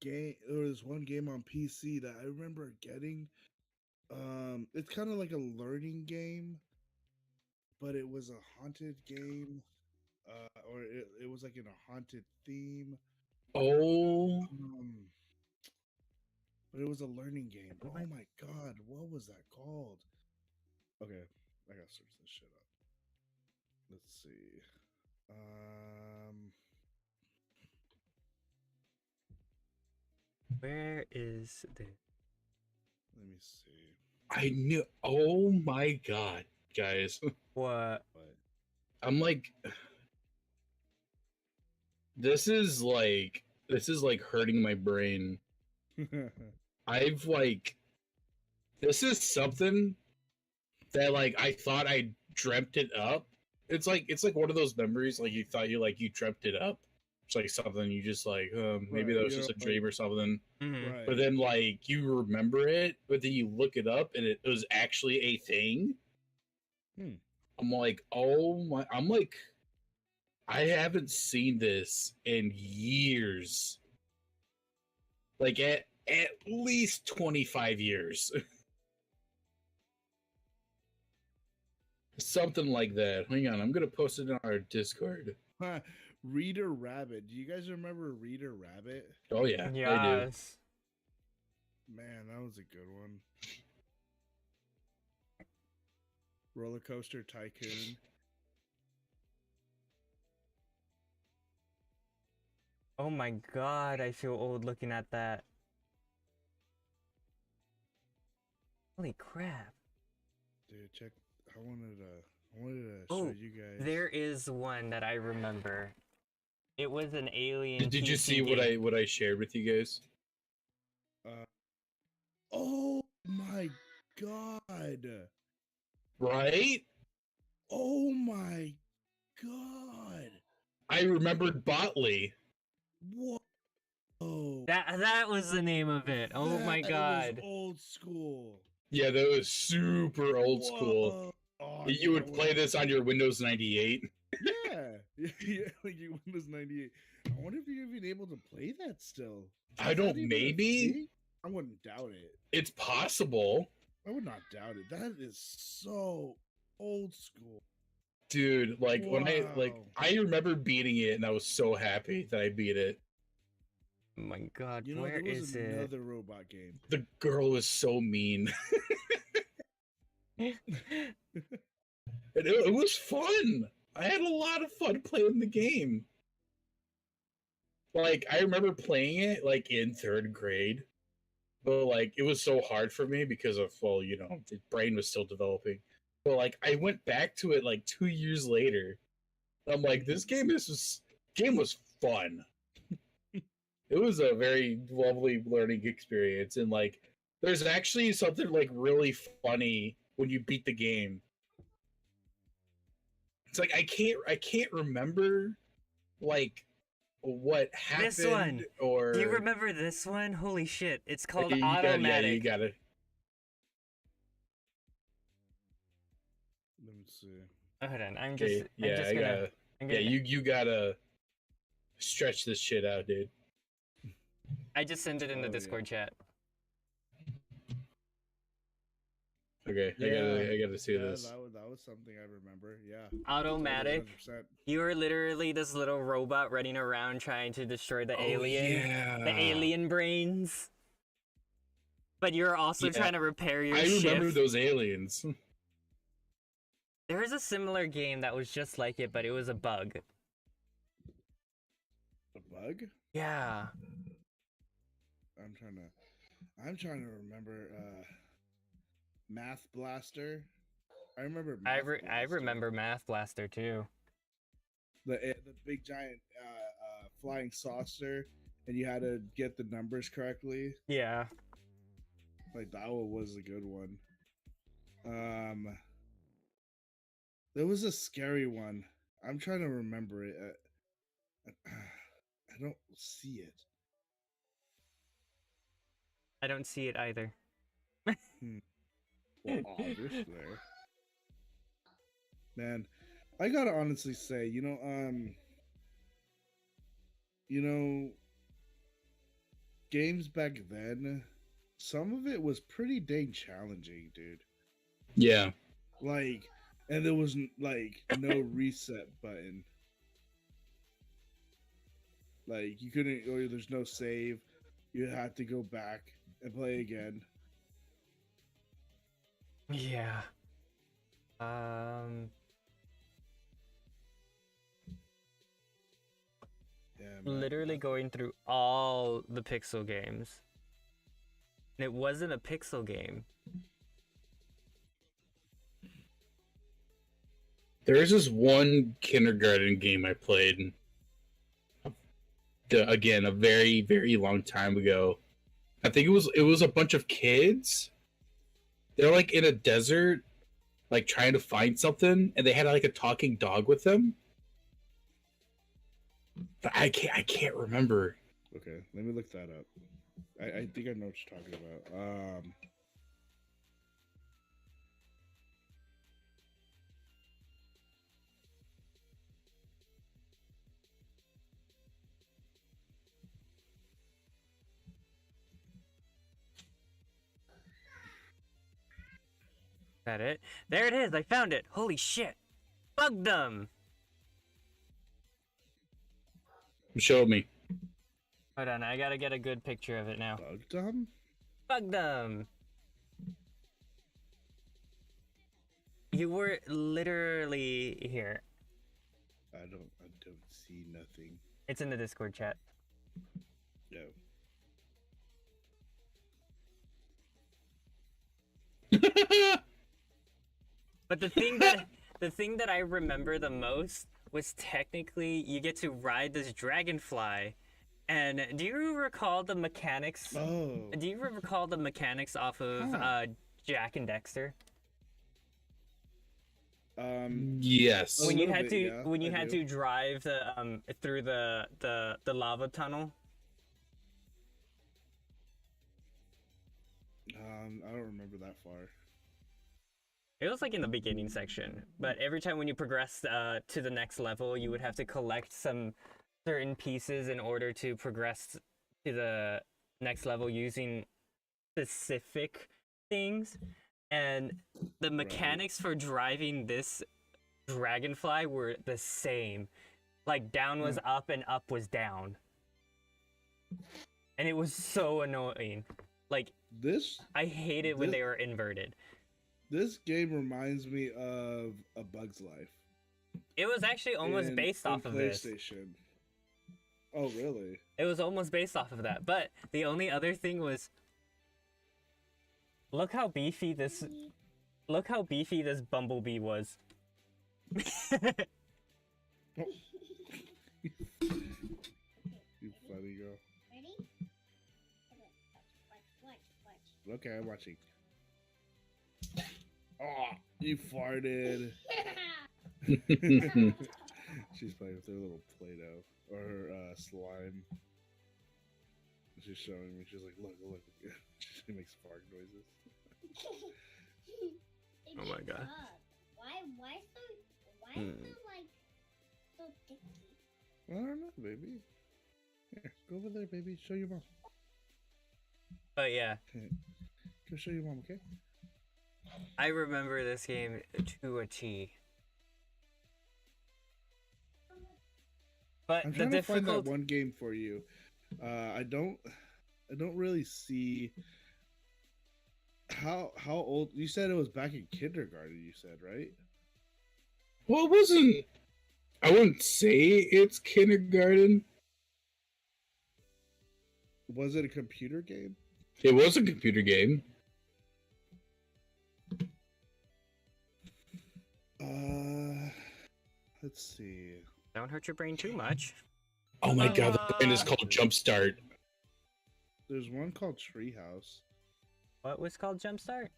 game. There was one game on PC that I remember getting. It's kind of like a learning game, but it was a haunted game. Or it was like in a haunted theme. Oh, But it was a learning game. Oh my god, what was that called? Okay, I gotta search this shit up. Let's see. Where is the? Let me see. I knew. Oh my god, guys. What? But I'm like, this is like hurting my brain. I've like, this is something that like I thought I dreamt it up. It's like one of those memories like you thought you dreamt it up. It's like something you just like maybe Right, that was you just a know, dream or something. Mhm. right. But then like you remember it, but then you look it up and it was actually a thing. Hmm. I'm like, oh my! I'm like, I haven't seen this in years. Like at least 25 years. Something like that. Hang on, I'm gonna post it on our Discord. Reader Rabbit. Do you guys remember Reader Rabbit? Oh yeah, I do. Yes. Man, that was a good one. Roller Coaster Tycoon. Oh my god, I feel old looking at that. Holy crap. Dude, check. I wanted to Oh, show you guys. there is one that I remember. It was an alien. Did you PC see game. what I shared with you guys? Oh my god! Right? Oh my god! I remembered Botley. Whoa! That was the name of it. Oh my That god. was old school. Yeah, that was super old school. Whoa. Oh, You dude, would play this on your Windows 98. Yeah, yeah, like your Windows 98. I wonder if you're even able to play that still. I Is don't. that even a Maybe thing? I wouldn't doubt it. it's possible, I would not doubt it. That is so old school. dude. Like when Wow. I remember beating it, and I was so happy that I beat it. Oh my god, You know, where there was is it? another robot game. The girl was so mean. It was fun. I had a lot of fun playing the game. Like I remember playing it like in 3rd grade, but like it was so hard for me because of the brain was still developing. But like I went back to it like 2 years later. I'm like, this game was fun. It was a very lovely learning experience, and like there's actually something like really funny when you beat the game. It's like I can't remember like what happened. This one. Or Do you remember this one? Holy shit. It's called you Automatic. you gotta. Let me see. Oh, hold on. I'm Okay, just gonna gotta. I'm Yeah, gonna, you gotta stretch this shit out, dude. I just sent it in the Oh, yeah. Discord chat. Okay, I gotta see this. That was something I remember. Yeah. Automatic. 100%. You are literally this little robot running around trying to destroy the Oh, alien. yeah. The alien brains. But you're also Yeah. trying to repair your I remember ship. those aliens. There is a similar game that was just like it, but it was a bug. A bug? Yeah. I'm trying to remember Math Blaster. I remember I Blaster. remember Math Blaster too. The big giant flying saucer, and you had to get the numbers correctly. Yeah. Like that one was a good one. There was a scary one. I'm trying to remember it. I don't see it. I don't see it either. Well, obviously. Man, I gotta honestly say, games back then, some of it was pretty dang challenging, dude. Yeah. Like, and there was like no reset button. Like you couldn't, or there's no save. You had to go back and play again. Yeah. Yeah, Literally going through all the Pixel games. And it wasn't a Pixel game. There was this one kindergarten game I played. Again, a very, very long time ago. I think it was a bunch of kids. They're like in a desert, like trying to find something, and they had like a talking dog with them. But I can't remember. Okay, let me look that up. I think I know what you're talking about. Is that it? There it is! I found it! Holy shit! Bugged them! Show me. Hold on, I gotta get a good picture of it now. Bugdom? Bugged them! You were literally here. I don't see nothing. It's in the Discord chat. No. But the thing that I remember the most was technically you get to ride this dragonfly. And do you recall the mechanics? Oh. Do you recall the mechanics off of Huh. Jack and Dexter? Yes. A When you little had bit, to yeah, when you I had do. to drive through the lava tunnel. I don't remember that far. It was like in the beginning section, but every time when you progressed to the next level, you would have to collect some certain pieces in order to progress to the next level using specific things. And the mechanics for driving this dragonfly were the same. Like down was up and up was down. And it was so annoying. Like This I hated when they were inverted. this game reminds me of A Bug's Life. It was actually almost based off of this. PlayStation. Oh, really? It was almost based off of that. But the only other thing was look how beefy this bumblebee was. You funny girl. Ready? Watch. Okay, I'm watching. Oh, you farted. She's playing with her little Play-Doh or her slime. She's showing me. She's like, look. She makes fart noises. Oh my God. Why so like so sticky? I don't know, baby. Here, go over there, baby. Show your mom. But yeah, Go show your mom, okay? I remember this game to a T. But I'm the trying to find that difficult one game for you. I don't really see how old. You said it was back in kindergarten. You said, right? Well, it wasn't. I wouldn't say it's kindergarten. Was it a computer game? It was a computer game. Let's see. don't hurt your brain too much. Oh my god, the brand is called Jumpstart. There's one called Treehouse. What was called Jumpstart?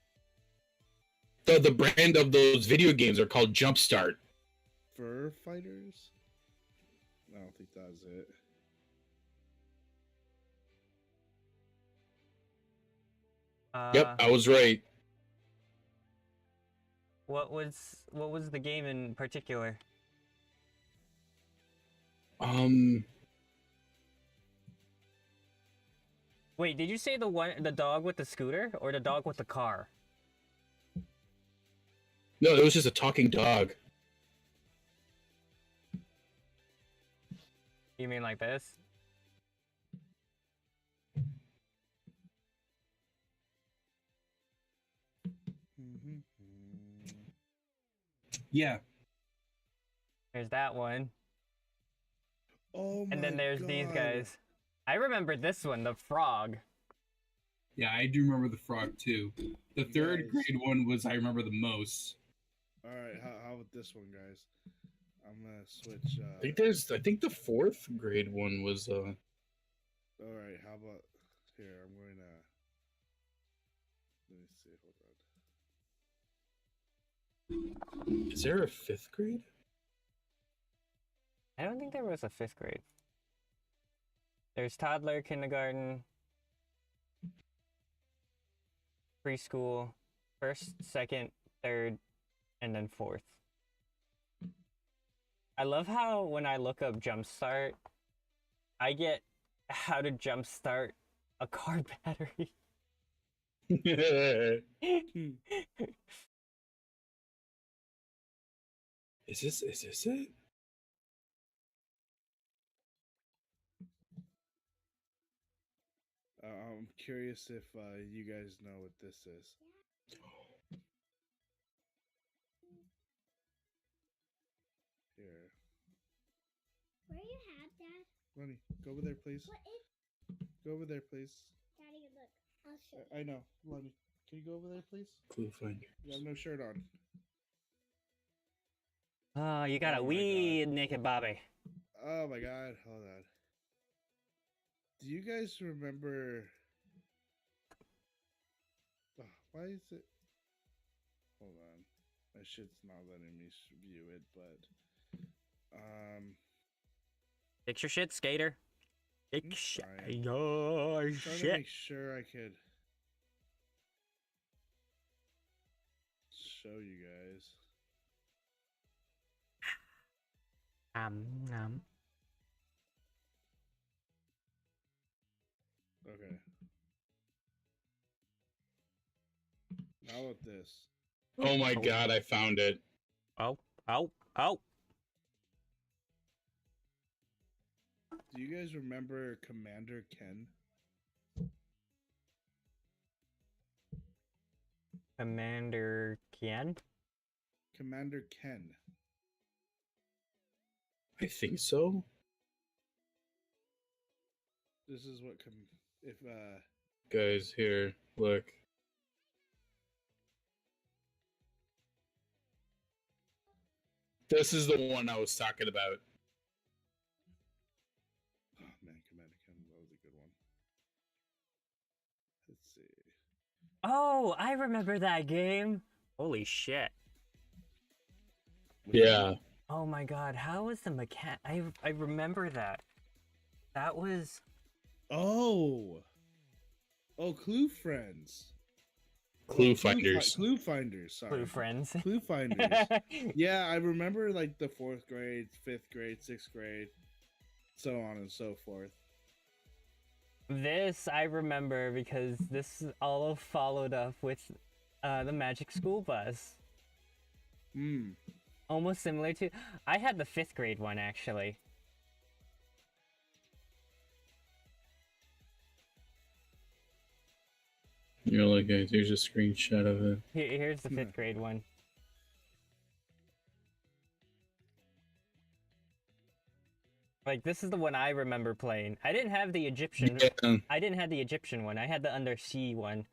The brand of those video games are called Jumpstart. Fur Fighters? I don't think that was it. Yep, I was right. What was the game in particular? Wait, did you say the dog with the scooter or the dog with the car? No, it was just a talking dog. You mean like this? Yeah. There's that one. Oh my And then there's these God. guys. I remember this one, the frog. Yeah, I do remember the frog too. The third Nice. grade one was I remember the most. All right, how about this one, guys? I'm gonna switch. I think the fourth grade one was All right, how about here? I'm going to. Let me see. Hold on. Is there a fifth grade? I don't think there was a fifth grade. There's toddler, kindergarten, preschool, first, second, third, and then fourth. I love how when I look up Jumpstart, I get how to jumpstart a car battery. Is this it? I'm curious if you guys know what this is. Here, Where you have Dad? Ronnie, go over there, please. What is Go over there, please. Daddy? Look, I'll show you. I know, Lonnie. Can you go over there, please? Clue finder. You have no shirt on. Oh, you got Oh a my wee naked Bobby. Oh my god, hold on. Do you guys remember? Oh, why is it? Hold on, my shit's not letting me view it, but Fix your shit, skater. I'm Fix trying. your trying to shit. make sure I could show you guys. Um. Okay. How about this? Oh my god, I found it. Oh. Do you guys remember Commander Ken? Commander Ken? Commander Ken. I think so. This is what if Guys, here, look. This is the one I was talking about. oh man, Commander Ken, that was a good one. Let's see. Oh, I remember that game. Holy shit. Yeah. Oh my god, how was the mechanic? I remember that. That was... Oh, Clue Friends. Clue finders. Clue Finders. Sorry. Clue Friends. Clue Finders. Yeah, I remember like the 4th grade, 5th grade, 6th grade, so on and so forth. This I remember because this all followed up with the Magic School Bus. Hmm. Almost similar to... I had the 5th grade one, actually. You're like, guys, here's a screenshot of it. Here's the 5th grade one. Like, this is the one I remember playing. I didn't have the Egyptian... Yeah. I didn't have the Egyptian one. I had the undersea one.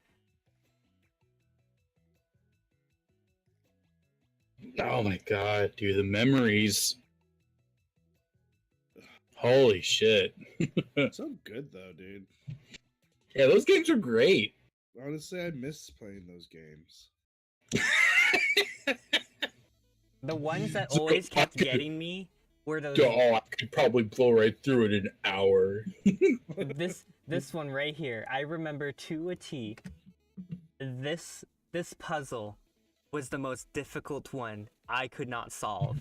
Oh my god, dude, the memories. Holy shit. So good though, dude. Yeah, those games are great. Honestly, I miss playing those games. The ones that So always kept fucking- getting me were those... Oh, I could probably blow right through it in an hour. This one right here, I remember to a T. This puzzle was the most difficult one I could not solve.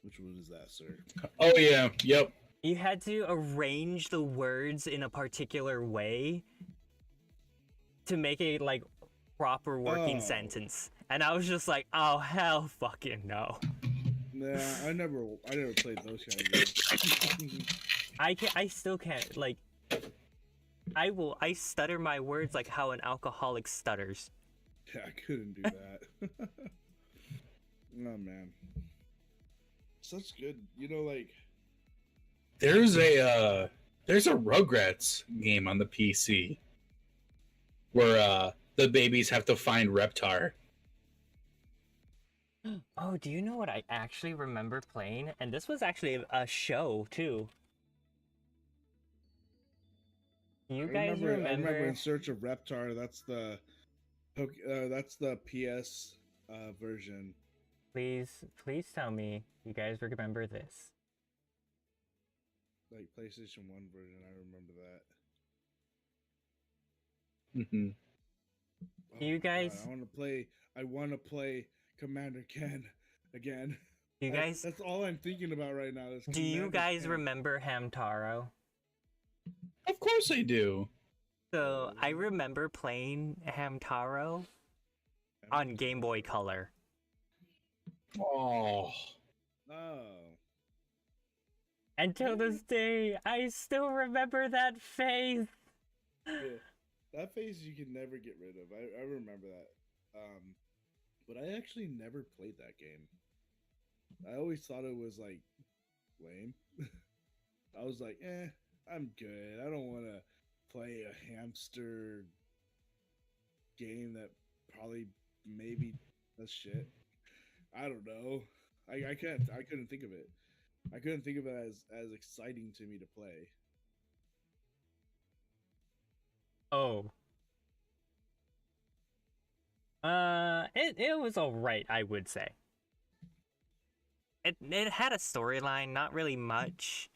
Which one is that, sir? Oh yeah, yep. You had to arrange the words in a particular way to make a like proper working Oh. sentence. And I was just like, oh hell fucking no. Nah, I never played those kind of games. I still can't like I stutter my words like how an alcoholic stutters. Yeah, I couldn't do that. Oh man, such good. You know, like There's a Rugrats game on the PC where the babies have to find Reptar. Oh, do you know what I actually remember playing? And this was actually a show too. You guys I remember remember? In Search of Reptar. That's the PS version. Please tell me you guys remember this. Like PlayStation 1 version, I remember that. Mm-hmm. Do you my God, guys- I want to play Commander Ken again. You guys, That's all I'm thinking about right now. Is do you Commander guys Ken. remember Hamtaro? Of course I do. So I remember playing Hamtaro on Game Boy Color. Oh. Oh. And till this day, I still remember that face. Yeah. That face you can never get rid of. I remember that. But I actually never played that game. I always thought it was like lame. I was like, I'm good. I don't want to play a hamster game that probably maybe does shit. I don't know. I couldn't think of it. I couldn't think of it as exciting to me to play. Oh. It was alright, I would say. It had a storyline, not really much,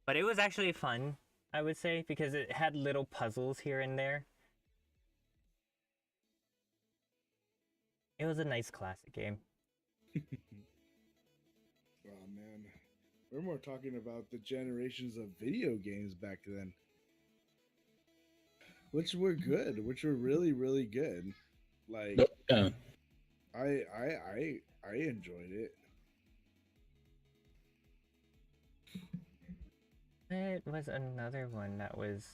but it was actually fun, I would say, because it had little puzzles here and there. It was a nice classic game. Oh man, we're more talking about the generations of video games back then, which were good, which were really really good. Like Yeah. I enjoyed it. It was another one that was...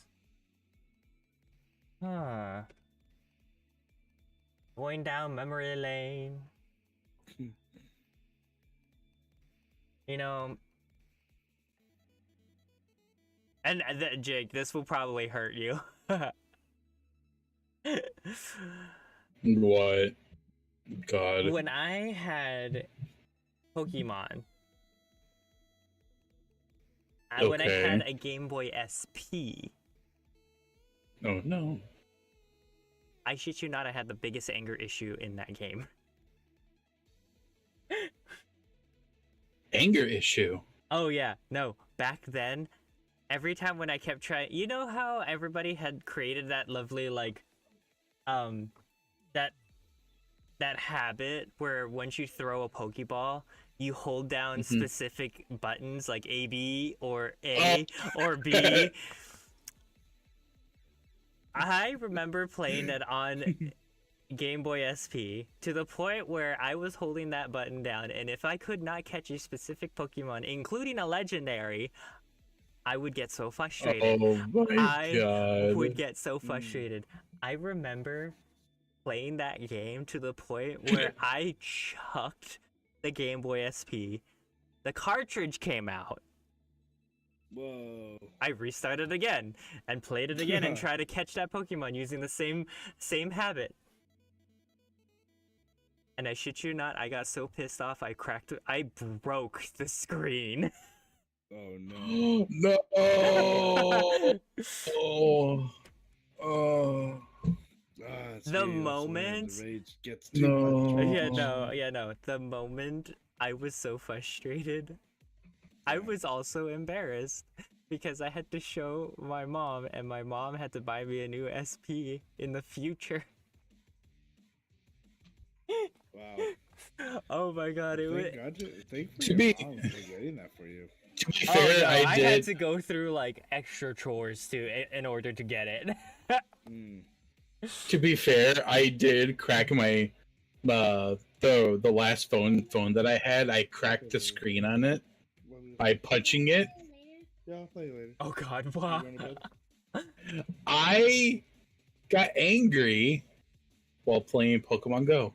Huh. Going down memory lane. You know... And Jake, this will probably hurt you. What? God. When I had Pokemon, when I had a Game Boy SP, Oh no. I shit you not, I had the biggest anger issue in that game. Anger issue. Oh yeah, no, back then, every time when I kept trying, you know how everybody had created that lovely, like, that habit where once you throw a Pokeball, you hold down specific buttons like A, B, or A, or B. I remember playing that on Game Boy SP to the point where I was holding that button down, and if I could not catch a specific Pokemon, including a legendary, I would get so frustrated. Oh my I God. would get so frustrated. I remember playing that game to the point where I chucked the Game Boy SP. The cartridge came out. Whoa. I restarted again and played it again and tried to catch that Pokemon using the same habit. And I shit you not, I got so pissed off I broke the screen. Oh no. No. Oh. Oh. It's The me, that's when moment- the rage gets too No. much. Yeah, no. The moment I was so frustrated, I was also embarrassed because I had to show my mom, and my mom had to buy me a new SP in the future. Wow. Oh my God, it was. Thank To your be- mom for getting that for you. To be Oh, fair, no, I I did. had to go through like extra chores in order to get it. Mm. To be fair, I did crack my the last phone that I had. I cracked the screen on it by punching it. Yeah, I'll play later. Oh God, You wow. going to bed? I got angry while playing Pokemon Go.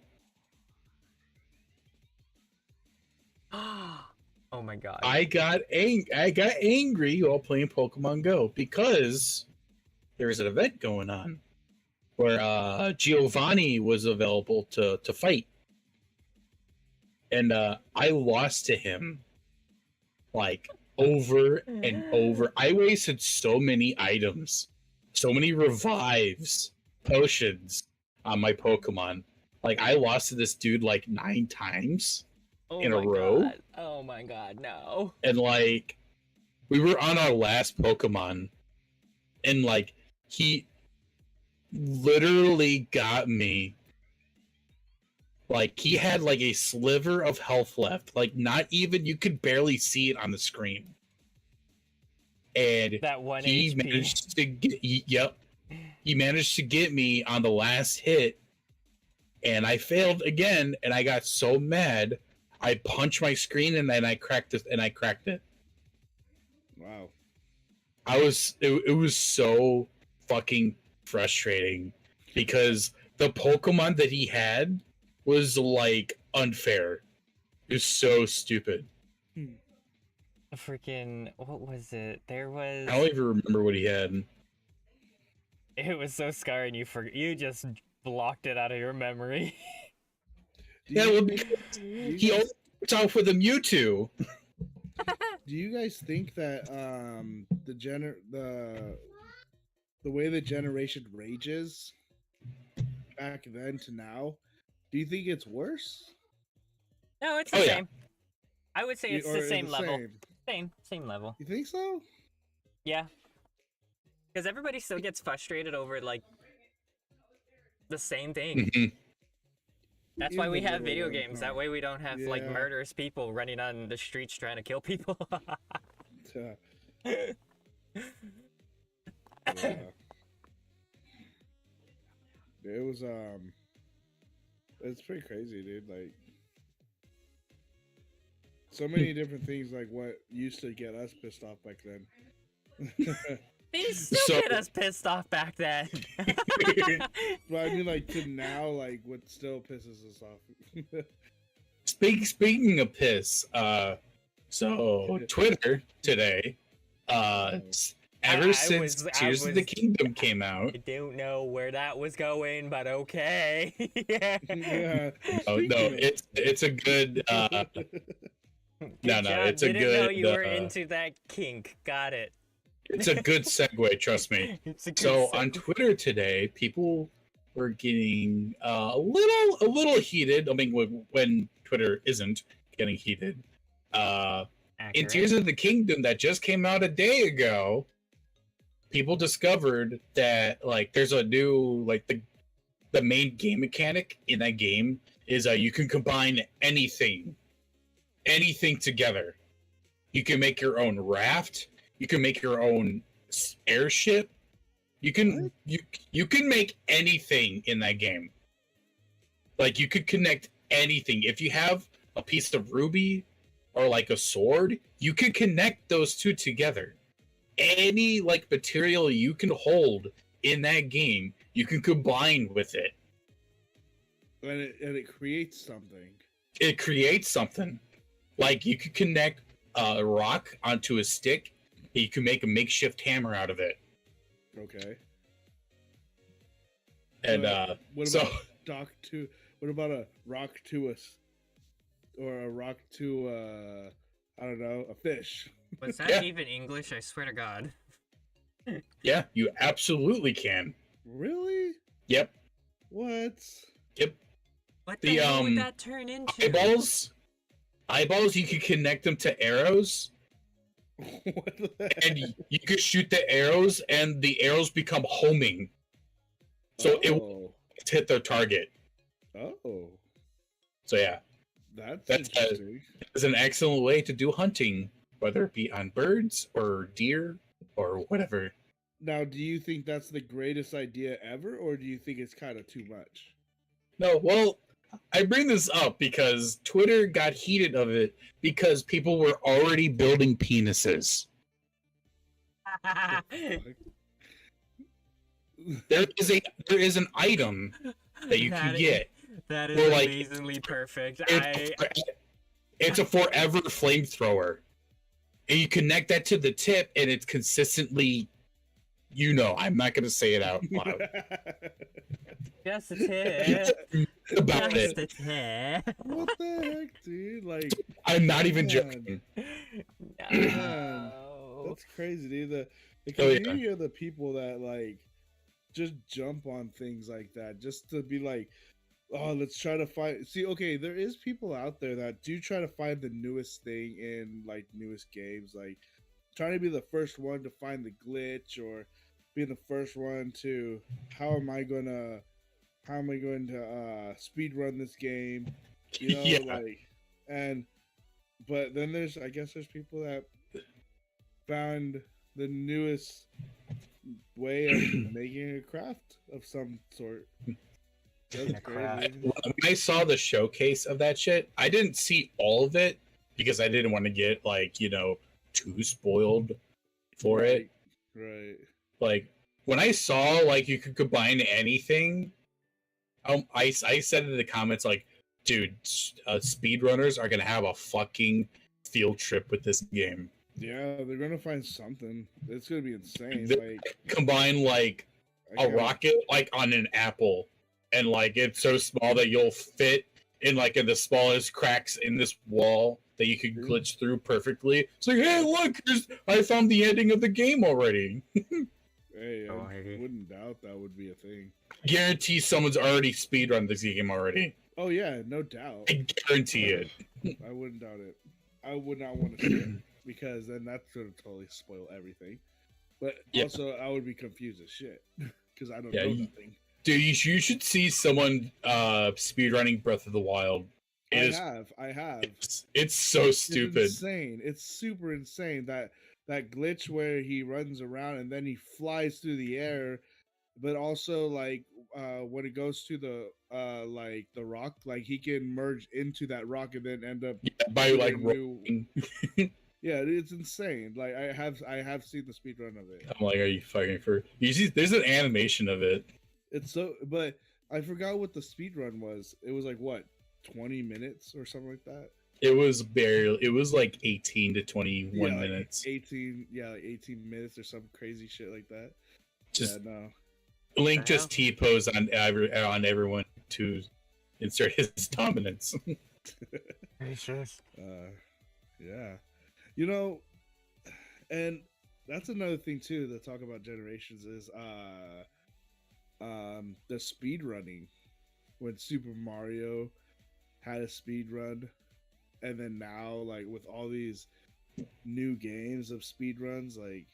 Oh my God. I got angry while playing Pokemon Go because there was an event going on where Giovanni was available to fight, and I lost to him like over and over. I wasted so many items, so many revives, potions on my Pokemon. Like I lost to this dude like 9 times. Oh in a my row? God. Oh my God, no. And like we were on our last Pokemon, and like he literally got me. Like he had like a sliver of health left, like not even, you could barely see it on the screen. And That one he HP. managed to he managed to get me on the last hit, and I failed again, and I got so mad I punched my screen, and then I cracked it. Wow. It was so fucking frustrating because the Pokemon that he had was like unfair. It was so stupid. Freaking, what was it? There was. I don't even remember what he had. it was so scarring. You just blocked it out of your memory. Do Yeah, you well, think- because do you he guys- only starts off with a Mewtwo. Do you guys think that the way the generation rages back then to now, do you think it's worse? No, it's Oh, the yeah. same. I would say it's Or the is same it level. same? Same level. You think so? Yeah. Because everybody still gets frustrated over like the same thing. Mhm. That's Even why we the have little video ones, games. huh? That way we don't have like Yeah. murderous people running on the streets trying to kill people. Yeah. Yeah. It was it's pretty crazy, dude. Like so many different things like what used to get us pissed off back then. They still So- get us pissed off back then. But I mean like to now, like what still pisses us off. Speaking of piss, so Twitter today, ever I since Tears of the was- Kingdom came out, I don't know where that was going, but okay. Yeah. Yeah. oh no, it's a good Good no, job. it's a Didn't know good you were uh, into that kink. Got it. it's a good segue, trust me. It's a good So segue. on Twitter today, people were getting a little heated. I mean, when Twitter isn't getting heated. In Accurate. Tears of the Kingdom that just came out a day ago, people discovered that like there's a new like the main game mechanic in that game is you can combine anything together. You can make your own raft. You can make your own airship. You can you can make anything in that game. Like you could connect anything. If you have a piece of ruby or like a sword, you can connect those two together. Any like material you can hold in that game, you can combine with it. And it creates something. It creates something. Like you could connect a rock onto a stick. You can make a makeshift hammer out of it. Okay. And What so about what about a rock to or a rock to I don't know, a fish? Was that Yeah. even English? I swear to God. yeah, you absolutely can. Really? Yep. What? Yep. What The, the hell would um, that turn into? Eyeballs, you could connect them to arrows, What the and you could shoot the arrows, and the arrows become homing. So it will hit their target. Oh, So yeah, that's That's, interesting. it's an excellent way to do hunting, whether it be on birds or deer or whatever. Now, do you think that's the greatest idea ever, or do you think it's kind of too much? No, well, I bring this up because Twitter got heated of it because people were already building penises. There is an item that you can That is- get. That is Or, like, amazingly perfect. It's a forever flamethrower, and you connect that to the tip, and it's consistently. I'm not gonna say it out loud. Just a tip. About Just it, a tip. What the heck, dude? Like, I'm not even Man. joking. No. that's crazy, dude. The Oh, yeah. community of the people that like just jump on things like that, just to be like, oh, let's try to find. See, okay, there is people out there that do try to find the newest thing in like newest games, like trying to be the first one to find the glitch or being the first one to how am I going to speed run this game, Yeah. like, but then there's people that found the newest way of making a craft of some sort. That's A craft. crazy. When I saw the showcase of that shit, I didn't see all of it because I didn't want to get too spoiled for it. Right. Like when I saw you could combine anything, I said in the comments dude, speedrunners are gonna have a fucking field trip with this game. Yeah, they're gonna find something. It's gonna be insane. The- Like, Combine a rocket like on an apple, and like it's so small that you'll fit in like in the smallest cracks in this wall that you could glitch through perfectly. It's like, hey, look, I found the ending of the game already. Hey, I wouldn't doubt that would be a thing. Guarantee someone's already speedrun this game already. Oh yeah, no doubt. I guarantee it. I wouldn't doubt it. I would not want to see it because then that's gonna totally spoil everything. But also, I would be confused as shit because I don't know nothing. Dude, you should see someone speedrunning Breath of the Wild. I have. It's so stupid. It's insane. It's super insane that glitch where he runs around and then he flies through the air, but also like when it goes to the like the rock, like he can merge into that rock and then end up by like yeah, it's insane. Like I have seen the speed run of it. I'm like, are you fucking for? You see, there's an animation of it. It's so, but I forgot what the speed run was. It was like what, 20 minutes or something like that. It was barely. It was like 18 to 21 minutes. 18 minutes or some crazy shit like that. Just no. Link just T-pose on everyone to insert his dominance. Gracious. Yeah, you know, and that's another thing too to talk about generations is the speed running. When Super Mario had a speed run, and then now like with all these new games of speed runs, like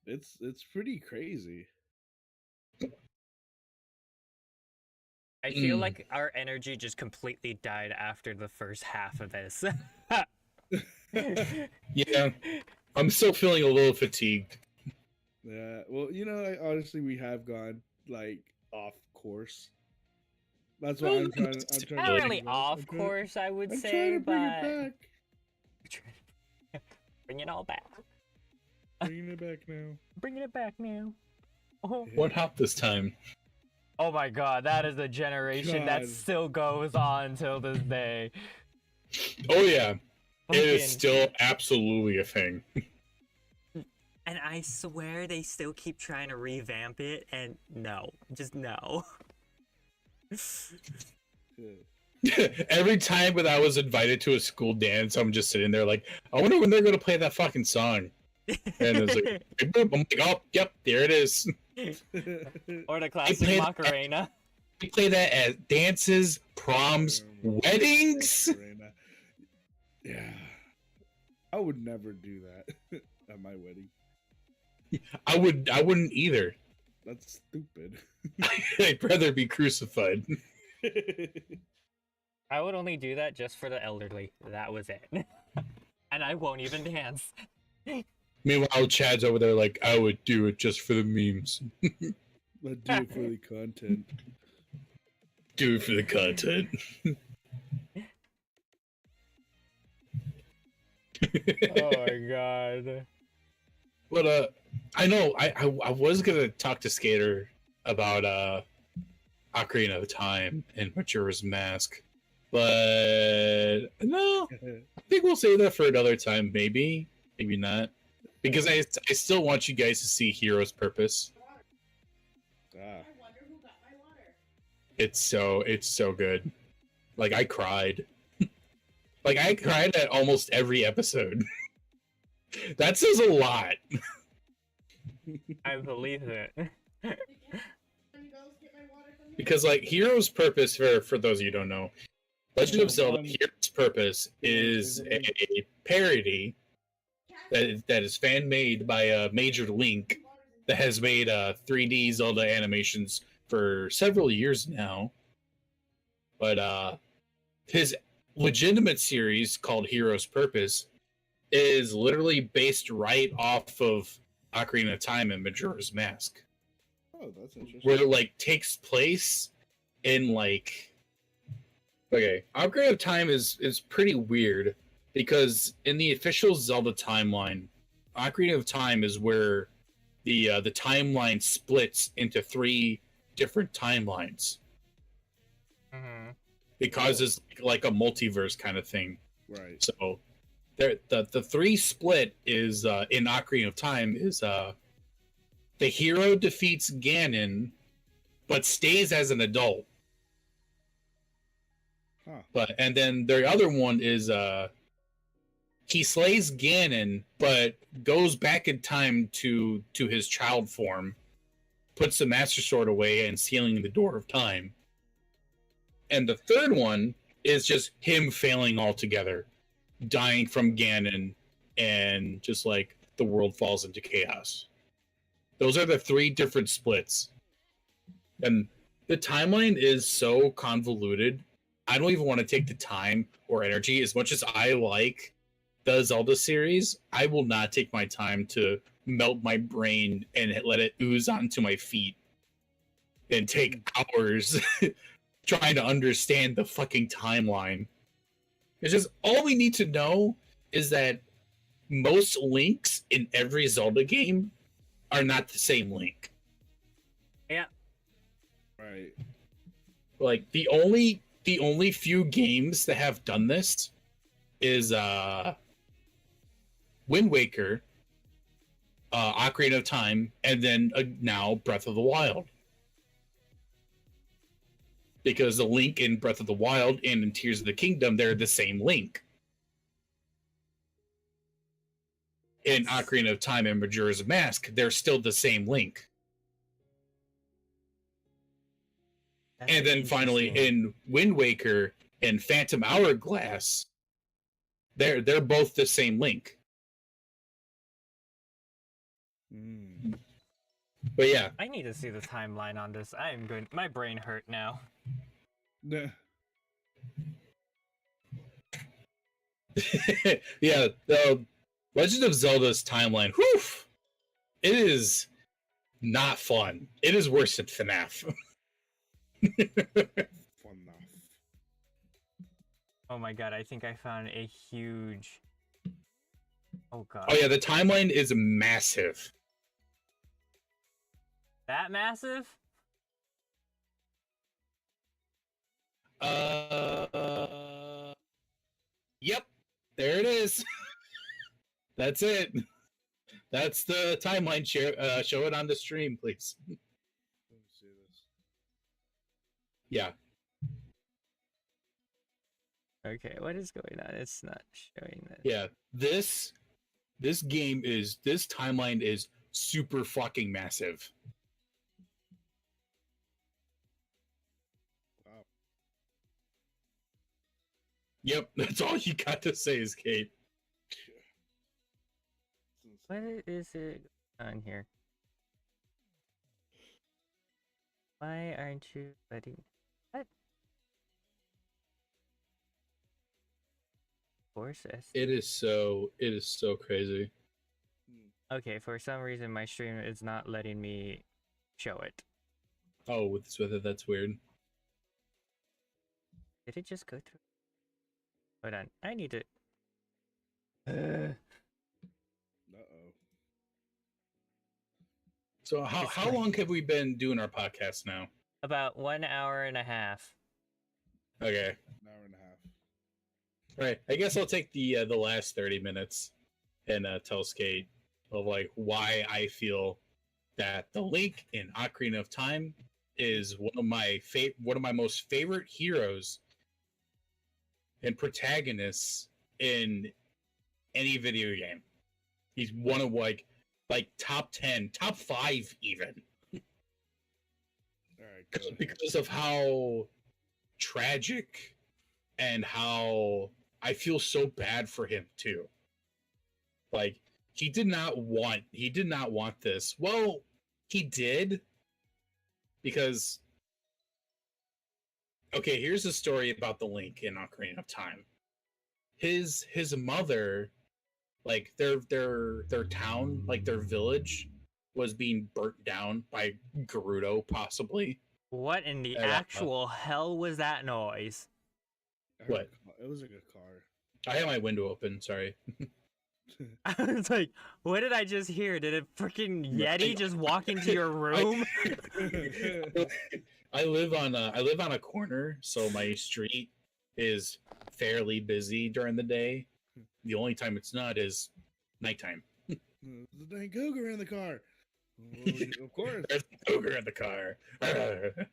it's pretty crazy. I feel like our energy just completely died after the first half of this. Yeah, I'm still feeling a little fatigued. Yeah, well, you know, like, honestly, we have gone like off course. That's why I'm trying. Not really off course, I would say, but bring it back. Bring it all back. Bringing it back now. Bringing it back now. Oh. What happened this time? Oh my god, that is a generation that still goes on till this day. Oh yeah, it is still absolutely a thing. And I swear they still keep trying to revamp it, and no, just no. Every time when I was invited to a school dance, I'm just sitting there like, I wonder when they're gonna play that fucking song. And it's like, I'm like, oh, yep, there it is. Or the classic Macarena. We play that at dances, proms, weddings. Yeah, I would never do that at my wedding. I wouldn't either. That's stupid. I'd rather be crucified. I would only do that just for the elderly. That was it. And I won't even dance. Meanwhile, Chad's over there like, I would do it just for the memes. But do it for the content. Do it for the content. Oh my god. But I know I was gonna talk to Skater about Ocarina of Time and Majora's Mask, but no, I think we'll save that for another time. Maybe not, because I still want you guys to see Hero's Purpose. It's so good. Like I cried. Like I cried at almost every episode. That says a lot. I believe it. Because like Hero's Purpose, for those of you who don't know, Legend of Zelda Hero's Purpose is a parody that is fan made by Major Link that has made 3D Zelda animations for several years now. But his legitimate series called Hero's Purpose is literally based right off of Ocarina of Time and Majora's Mask. Oh, that's interesting. Where it like takes place in like, okay, Ocarina of Time is pretty weird because in the official Zelda timeline, Ocarina of Time is where the timeline splits into 3 different timelines. Mm-hmm. It causes like a multiverse kind of thing. Right. So the 3 split is in Ocarina of Time is the hero defeats Ganon, but stays as an adult. Huh. And then the other one is he slays Ganon, but goes back in time to his child form, puts the Master Sword away, and sealing the door of time. And the third one is just him failing altogether, dying from Ganon, and just like the world falls into chaos. Those are the three different splits. And the timeline is so convoluted. I don't even want to take the time or energy. As much as I like the Zelda series, I will not take my time to melt my brain and let it ooze onto my feet and take hours trying to understand the fucking timeline. It's just all we need to know is that most links in every Zelda game are not the same link. Yeah. Right. Like the only few games that have done this is Wind Waker, Ocarina of Time, and then now Breath of the Wild. Because the Link in Breath of the Wild and in Tears of the Kingdom, they're the same Link. In Ocarina of Time and Majora's Mask, they're still the same Link. That's And then finally interesting. in Wind Waker and Phantom Hourglass, they're both the same Link. Mm. But yeah, I need to see the timeline on this. I am going. My brain hurt now. Nah. yeah, the Legend of Zelda's timeline, whew, it is not fun. It is worse than FNAF. Fun enough. Oh my god! I think I found a huge. Oh god. Oh yeah, the timeline is massive. That massive? Yep, there it is. That's it. That's the timeline. Show it on the stream, please. Let me see this. Yeah. Okay, what is going on? It's not showing this. Yeah. This timeline is super fucking massive. Wow. Yep, that's all you got to say is Kate. What is it on here? Why aren't you letting? What? Force S. It is so crazy. Okay, for some reason my stream is not letting me show it. Oh, with this weather, that's weird. Did it just go through? Hold on, I need to. Uh-oh. So how long have we been doing our podcast now? About 1 hour and a half. Okay. An hour and a half. Right. I guess I'll take the last 30 minutes and tell Skate of like why I feel that the Link in Ocarina of Time is one of my most favorite heroes and protagonists in any video game. He's one of like top 10, top 5 even. All right, go ahead. Because of how tragic and how I feel so bad for him too. Like he did not want this. Well, he did, because okay, here's the story about the Link in Ocarina of Time. His mother, like their town, like their village, was being burnt down by Gerudo, possibly. What in the And, actual hell was that noise? I heard What? It was like a car. I had my window open. Sorry. I was like, what did I just hear? Did a freaking Yeti just walk into your room? I live on a corner, so my street is fairly busy during the day. The only time it's not is nighttime. The dang cougar in the car. Of course. There's an ogre in the car. Put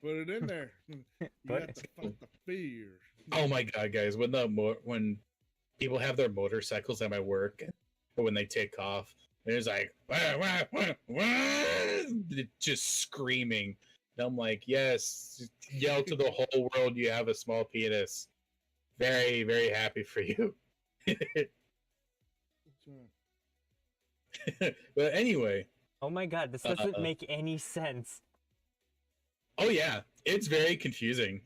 it in there. You But- got to fight the fear. Oh my god, guys! When people have their motorcycles at my work, or when they take off, there's like wah, wah, wah, wah, just screaming. And I'm like, yes, yell to the whole world you have a small penis. Very, very happy for you. But anyway, Oh my god, this doesn't make any sense. oh yeah, it's very confusing.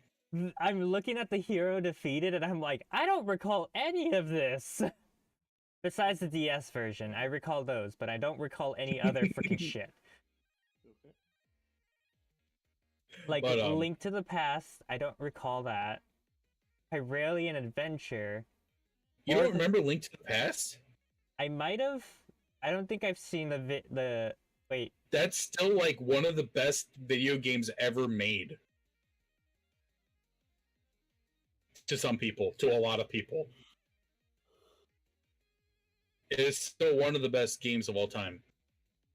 I'm looking at the hero defeated and I'm like, I don't recall any of this. Besides the DS version, I recall those, but I don't recall any other freaking shit. Like But, Link to the Past, I don't recall that. Hylian Adventure, You Or don't the- remember Link to the Past? I might have. I don't think I've seen the. Wait, That's still like one of the best video games ever made. To some people, to a lot of people. It is still one of the best games of all time.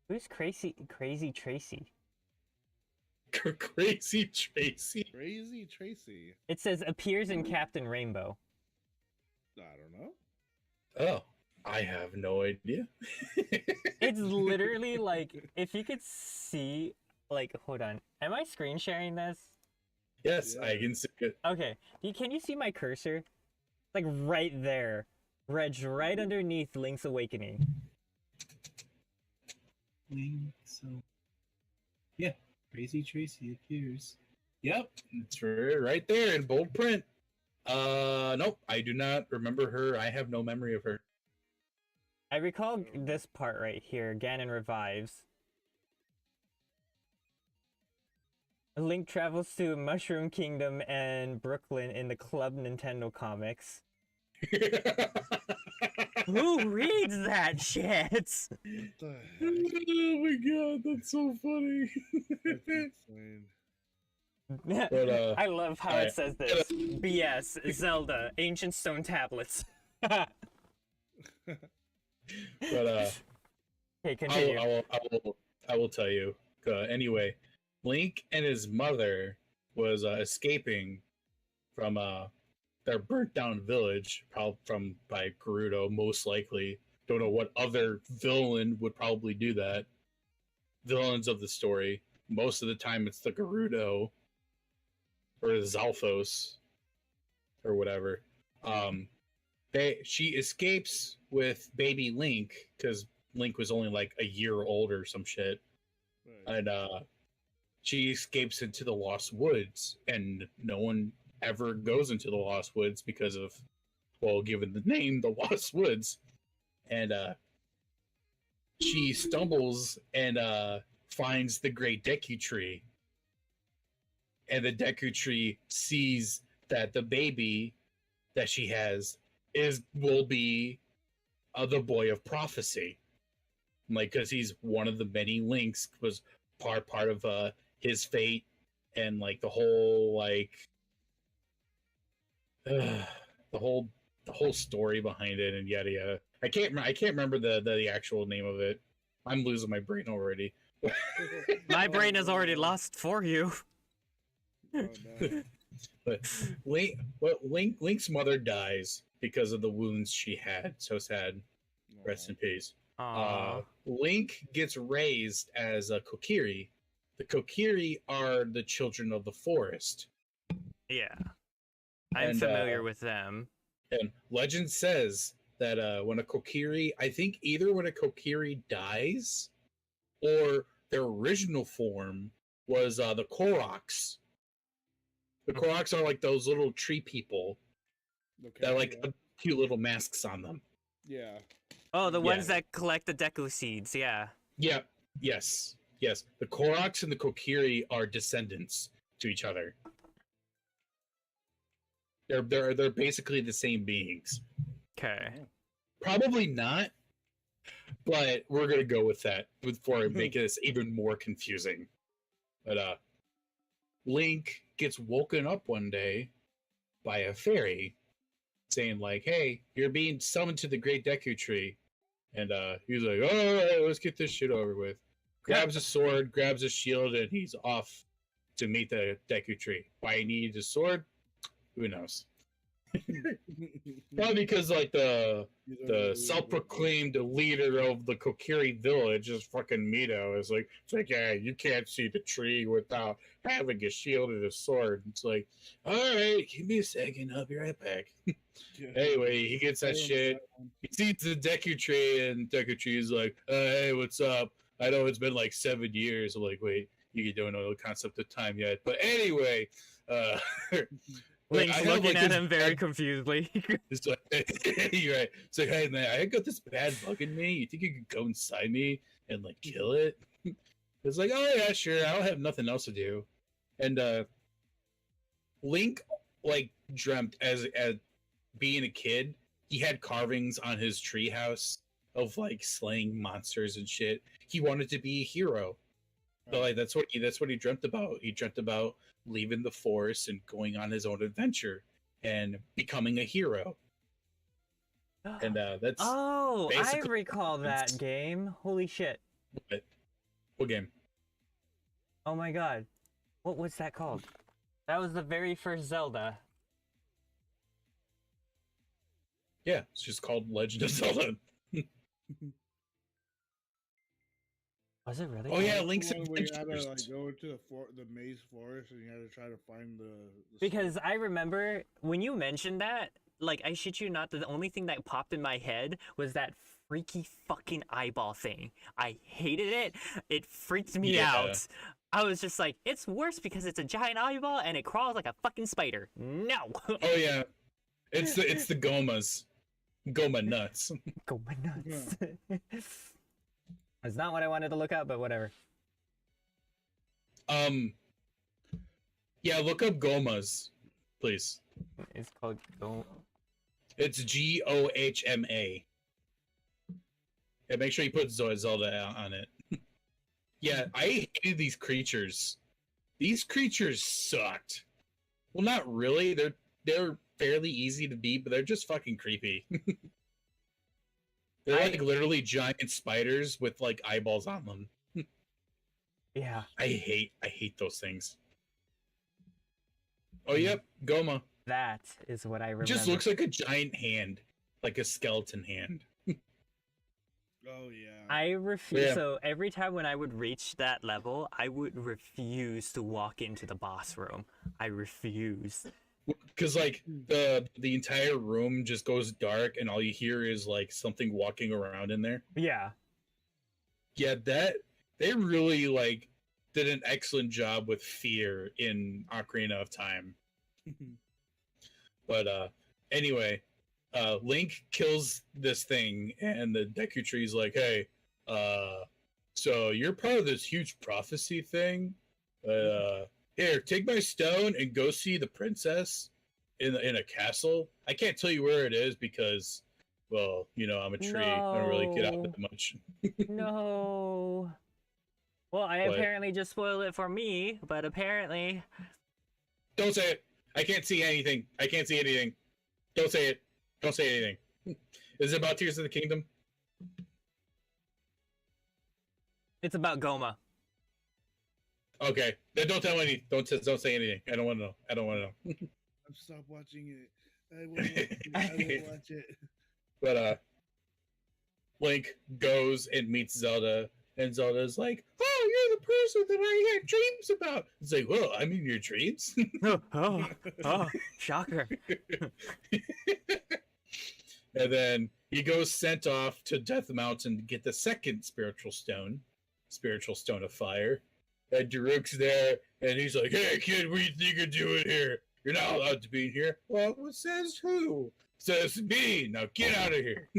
who's Crazy Tracy? Crazy Tracy. Crazy Tracy. It says appears in Captain Rainbow. I don't know. Oh, I have no idea. It's literally like if you could see. Like, hold on. Am I screen sharing this? Yes, I Yeah. can see it. Okay. Can you see my cursor? Like right there. Reg, right underneath Link's Awakening. So, yeah, Crazy Tracy appears. Yep. It's right there in bold print. Nope, I do not remember her. I have no memory of her. I recall this part right here. Ganon revives. Link travels to Mushroom Kingdom and Brooklyn in the Club Nintendo comics. Who reads that shit? What the heck? Oh my god, that's so funny. That's insane. But, I love how alright. it says this. BS, Zelda, Ancient Stone Tablets. But Okay, continue. I will tell you. Anyway, Link and his mother was escaping from their burnt down village, probably by Gerudo, most likely. Don't know what other villain would probably do that. Villains of the story. Most of the time, it's the Gerudo or the Zalthos or whatever. She escapes with baby Link because Link was only like a year old or some shit, Right. and she escapes into the Lost Woods, and no one ever goes into the Lost Woods because of, well, given the name, the Lost Woods, and she stumbles and finds the Great Deku Tree, and the Deku Tree sees that the baby that she has will be the boy of prophecy, like because he's one of the many links, was part of his fate, and like the whole like the whole story behind it, and yada yada. I can't remember the actual name of it. I'm losing my brain already. My brain is already lost for you. Oh, no. But Link's mother dies because of the wounds she had. So sad. Rest in peace. Aw. Link gets raised as a Kokiri. The Kokiri are the children of the forest. Yeah. I'm And, familiar with them. And legend says that when a Kokiri, I think either when a Kokiri dies or their original form was the Koroks. The Koroks are like those little tree people Okay, that like yeah. have cute little masks on them. Yeah. Oh, the yeah. ones that collect the Deku seeds, yeah. Yeah. Yes. Yes. The Koroks and the Kokiri are descendants to each other. They're basically the same beings. Okay. Probably not, but we're gonna go with that before making this even more confusing. But Link gets woken up one day by a fairy saying like, "Hey, you're being summoned to the Great Deku Tree," and he's like, "All right, let's get this shit over with." grabs a sword, grabs a shield, and he's off to meet the Deku Tree. Why he needs a sword? Who knows? Probably because like the self-proclaimed leader of the Kokiri village is fucking Mito. It's like, yeah, you can't see the tree without having a shield and a sword. It's like, all right, give me a second, I'll be right back. Anyway, he gets that shit. He sees the Deku Tree, and Deku Tree is like, hey, what's up? I know it's been like 7 years. I'm like, wait, you don't know the concept of time yet. But anyway, Link's I have, looking like, at this him very bad- confusedly. It's like, you're right. It's like, hey man, I got this bad bug in me. You think you could go inside me and like kill it? It's like, oh yeah, sure. I don't have nothing else to do. And Link like dreamt as being a kid, he had carvings on his treehouse of like slaying monsters and shit. He wanted to be a hero. So like that's what he dreamt about. He dreamt about leaving the forest and going on his own adventure and becoming a hero. And that's Oh, I basically- recall that game. Holy shit. what game? Oh my god. What was that called? That was the very first Zelda. Yeah, it's just called Legend of Zelda. Was it really? Oh yeah, That's the Link's one where you had to Adventures. like go into the maze forest and you had to try to find the Because I remember when you mentioned that, like, I shit you not, the only thing that popped in my head was that freaky fucking eyeball thing. I hated it. It freaked me Yeah. out. I was just like, it's worse because it's a giant eyeball and it crawls like a fucking spider. No. Oh yeah, it's the Gomas, Goma nuts. Go my nuts. It's not what I wanted to look up, but whatever. Yeah, look up Gomas, please. It's called Go. It's Gohma. Yeah, make sure you put Zelda on it. Yeah, I hated these creatures. These creatures sucked. Well, not really. They're fairly easy to beat, but they're just fucking creepy. They're like literally giant spiders with like eyeballs on them. Yeah. I hate those things. Oh yep, Goma. That is what I remember. It just looks like a giant hand, like a skeleton hand. Oh yeah. I refuse. Yeah. So every time when I would reach that level, I would refuse to walk into the boss room. I refuse. Because like the entire room just goes dark, and all you hear is like something walking around in there. Yeah. Yeah, that they really like did an excellent job with fear in Ocarina of Time. But anyway, Link kills this thing, and the Deku Tree's like, "Hey, so you're part of this huge prophecy thing. Here, take my stone and go see the princess in a castle. I can't tell you where it is because, well, you know, I'm a tree. I don't really get out No. that much." No. Well, I What? apparently just spoiled it for me, but apparently. Don't say it. I can't see anything. I can't see anything. Don't say it. Don't say anything. Is it about Tears of the Kingdom? It's about Goma. Okay. Then don't tell any. Don't say anything. I don't want to know. I don't want to know. I've stopped watching it. I won't watch it. But Link goes and meets Zelda, and Zelda's like, "Oh, you're the person that I had dreams about." It's like, "Well, I'm in your dreams." oh, shocker. And then he goes sent off to Death Mountain to get the second spiritual stone of fire. And Daruk's there, and he's like, "Hey, kid, what do you think you're doing here? You're not allowed to be in here." "Well, what says who?" "Says me. Now get out of here."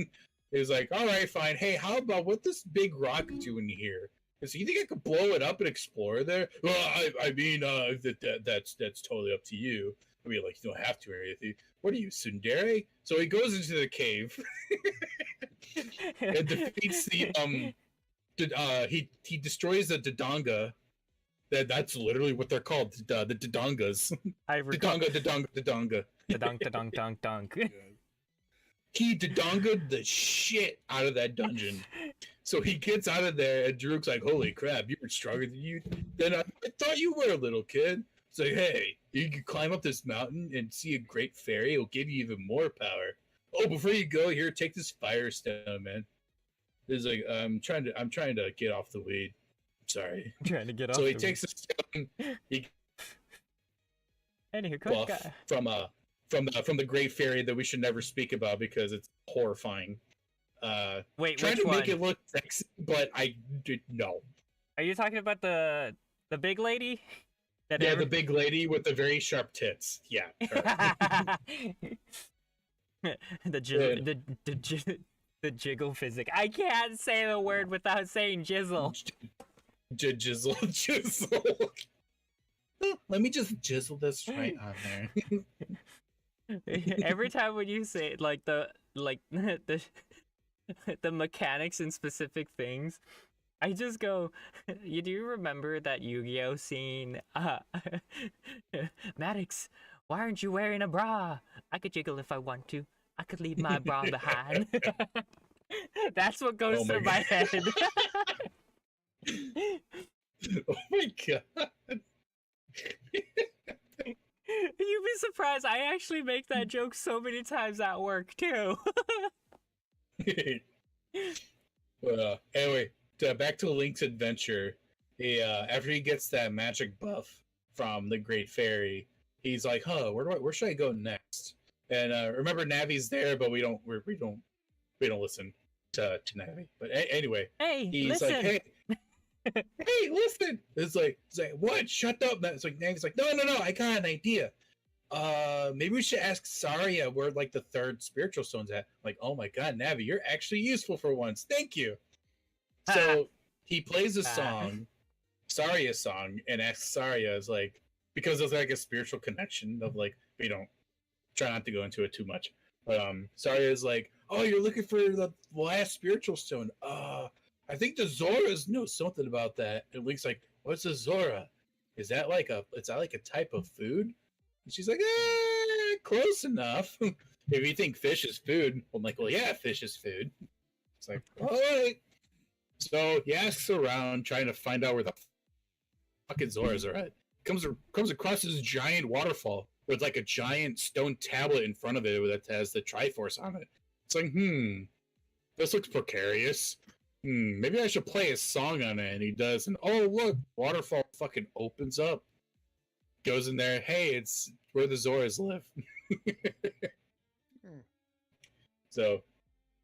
He's like, "All right, fine. Hey, how about what this big rock doing here? So you think I could blow it up and explore there?" "Well, I mean, that's totally up to you. I mean, like, you don't have to or anything. What are you, tsundere?" So he goes into the cave and defeats the he destroys the Dodonga. That's literally what they're called, the Dodongas. I recall. Dodonga. Dunk. He Dodonga'd the shit out of that dungeon. So he gets out of there, and Druk's like, "Holy crap, you were stronger than I thought you were, little kid." It's like, "Hey, you can climb up this mountain and see a great fairy. It'll give you even more power. Oh, before you go, here, take this fire stone, man." It's like, I'm trying to get off the weed. Sorry. I'm trying to get off. So he takes the stone. He Anywho, buff guy. from the great fairy that we should never speak about because it's horrifying. Wait, Trying which to one? make it look sexy, but I did no. Are you talking about the big lady? That Yeah, the big lady with the very sharp tits. Yeah. Her. The jiggle physic. I can't say the word without saying jizzle. Jizzle, jizzle. Let me just jizzle this right on there. Every time when you say like the mechanics and specific things, I just go, you do remember that Yu-Gi-Oh scene? Maddox, why aren't you wearing a bra? I could jiggle if I want to. I could leave my bra behind. That's what goes Oh my through my head. Oh my god. You'd be surprised. I actually make that joke so many times at work too. Well, anyway, back to Link's adventure. After he gets that magic buff from the Great Fairy, he's like, "Huh, where should I go next?" And remember, Navi's there, but we don't listen to Navi. But anyway, Hey, he's listen. like, "Hey, hey, listen!" It's like, "What? Shut up!" It's like Navi's like, "No, I got an idea. Maybe we should ask Saria where like the third spiritual stone's at." Like, "Oh my god, Navi, you're actually useful for once. Thank you." So he plays a song, Saria's song, and asks Saria, is like, because there's like a spiritual connection of like, we don't try not to go into it too much. But Saria is like, "Oh, you're looking for the last spiritual stone. I think the Zoras know something about that." And Link's like, "What's a Zora? Is that like a type of food?" And she's like, "Close enough." If you think fish is food, I'm like, "Well, yeah, fish is food." It's like, all right. So he asks around, trying to find out where the fucking Zoras are at. Comes across this giant waterfall with like a giant stone tablet in front of it that has the Triforce on it. It's like, this looks precarious. Maybe I should play a song on it. And he does, and oh look, waterfall fucking opens up. Goes in there. Hey, it's where the Zoras live. So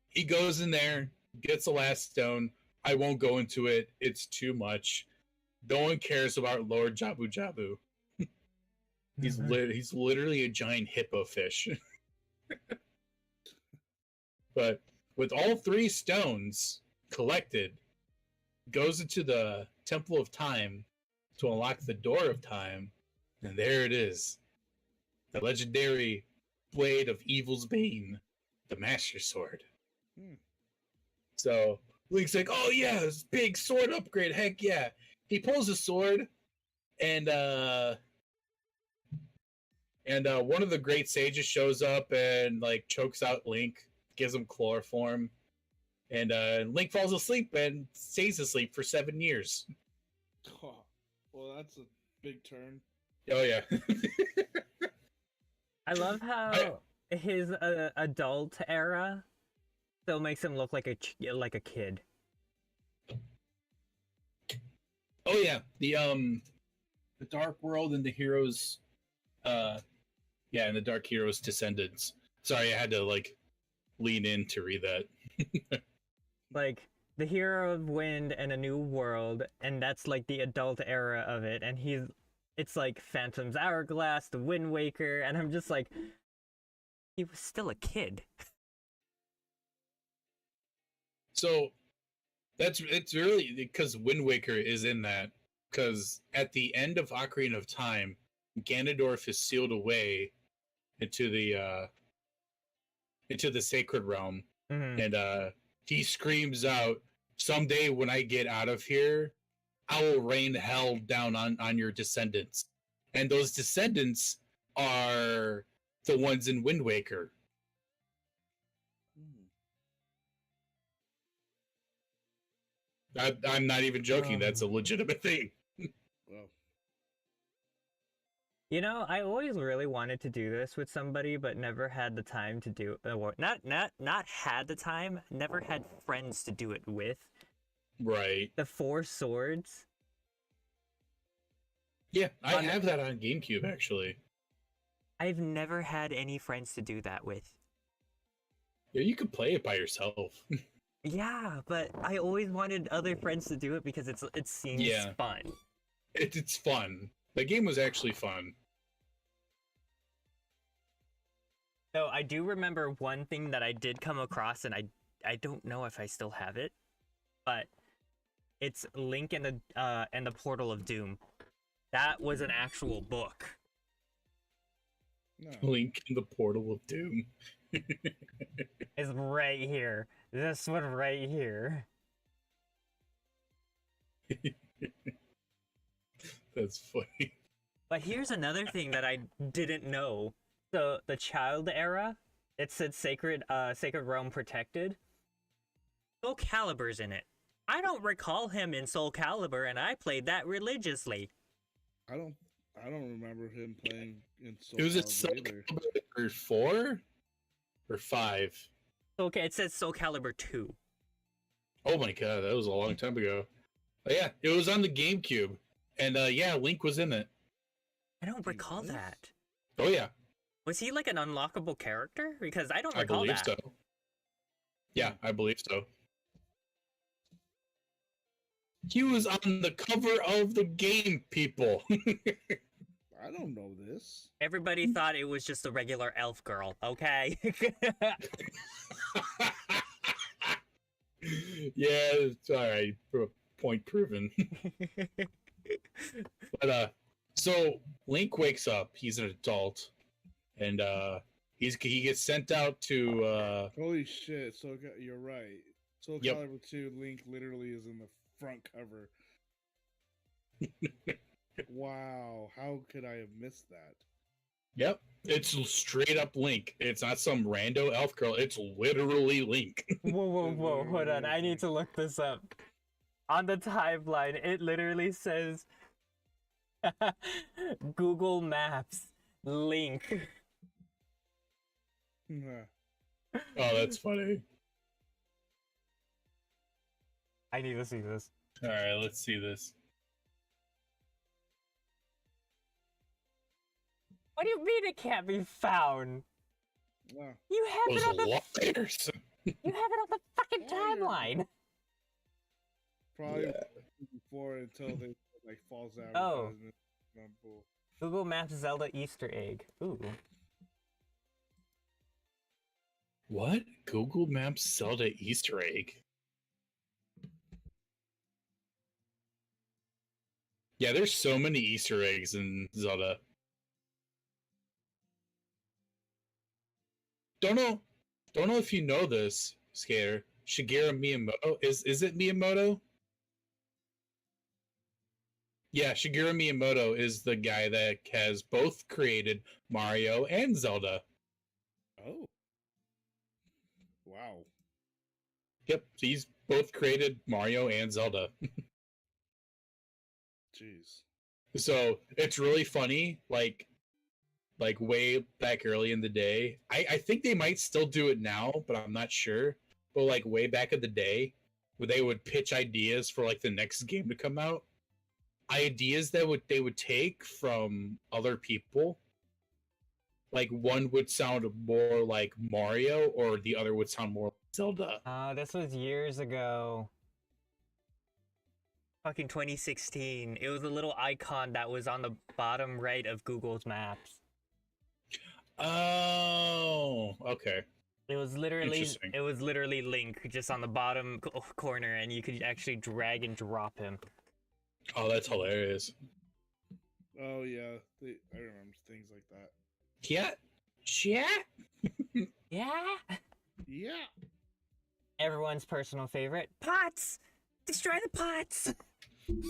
he goes in there, gets the last stone. I won't go into it. It's too much. No one cares about Lord Jabu Jabu. He's literally a giant hippo fish. But with all 3 stones collected, goes into the Temple of Time to unlock the Door of Time, and there it is. The legendary Blade of Evil's Bane, the Master Sword. So Link's like, "Oh yeah, this big sword upgrade, heck yeah." He pulls a sword, and one of the great sages shows up and like chokes out Link, gives him chloroform, and Link falls asleep and stays asleep for 7 years. Oh, well, that's a big turn. Oh yeah. I love how his adult era still makes him look like a kid. Oh yeah, the Dark World and the Heroes, and the Dark Heroes Descendants. Sorry, I had to like lean in to read that. Like the Hero of Wind and a New World, and that's like the adult era of it, and it's like Phantom's Hourglass, the Wind Waker, and I'm just like, he was still a kid. So it's really because Wind Waker is in that, because at the end of Ocarina of Time, Ganondorf is sealed away into the Sacred Realm, and he screams out, "Someday when I get out of here, I will rain hell down on your descendants." And those descendants are the ones in Wind Waker. I'm not even joking. That's a legitimate thing. Well, You know, I always really wanted to do this with somebody, but never had the time to do not had the time, never had friends to do it with. Right. The Four Swords. Yeah, I have that on GameCube actually. I've never had any friends to do that with. Yeah, you could play it by yourself. Yeah, but I always wanted other friends to do it because it seems Yeah. fun. It's fun. The game was actually fun. So I do remember one thing that I did come across, and I don't know if I still have it, but it's Link and the Portal of Doom. That was an actual book. no. Link in the Portal of Doom. It's right here. This one right here. That's funny. But here's another thing that I didn't know. So the child era, it said Sacred Realm Protected. Soul Calibur's in it. I don't recall him in Soul Calibur, and I played that religiously. I don't remember him playing in Soul It was at Calibur Soul either. Calibur 4 or 5. Okay, it says Soul Calibur 2. Oh my god, that was a long time ago. But yeah, it was on the GameCube. And yeah, Link was in it. I don't He recall was? that. Oh yeah, Was he like an unlockable character? Because I don't I recall believe that. so. Yeah, I believe so. He was on the cover of the game, people. I don't know this. Everybody thought it was just a regular elf girl, okay? Yeah, it's all right. Point proven. But so Link wakes up. He's an adult, and he gets sent out to Holy shit! You're right. Soul Yep. Calibur 2, Link literally is in the front cover. Wow, how could I have missed that? Yep, it's straight up Link. It's not some rando elf girl. It's literally Link. Whoa, hold on. I need to look this up. On the timeline, it literally says Google Maps link. Oh, that's funny. I need to see this. All right, let's see this. What do you mean it can't be found? Wow. You have Those it on the liars. you have it on the fucking Oh, yeah. timeline. Probably Yeah. before until they like falls out. Oh. Bull. Google Maps Zelda Easter egg. Ooh. What? Google Maps Zelda Easter egg? Yeah, there's so many Easter eggs in Zelda. Don't know if you know this, Skater. Shigeru Miyamoto is it Miyamoto? Yeah, Shigeru Miyamoto is the guy that has both created Mario and Zelda. Oh. Wow. Yep, he's both created Mario and Zelda. Jeez. So it's really funny, like way back early in the day. I think they might still do it now, but I'm not sure. But like way back in the day, where they would pitch ideas for like the next game to come out, ideas that they would take from other people. Like one would sound more like Mario, or the other would sound more like Zelda. This was years ago. Fucking 2016. It was a little icon that was on the bottom right of Google's Maps. Oh, okay. It was literally Interesting. Link just on the bottom corner, and you could actually drag and drop him. Oh, that's hilarious. Oh yeah, I remember things like that. Yeah. Yeah. Yeah. Everyone's personal favorite. Pots! Destroy the pots!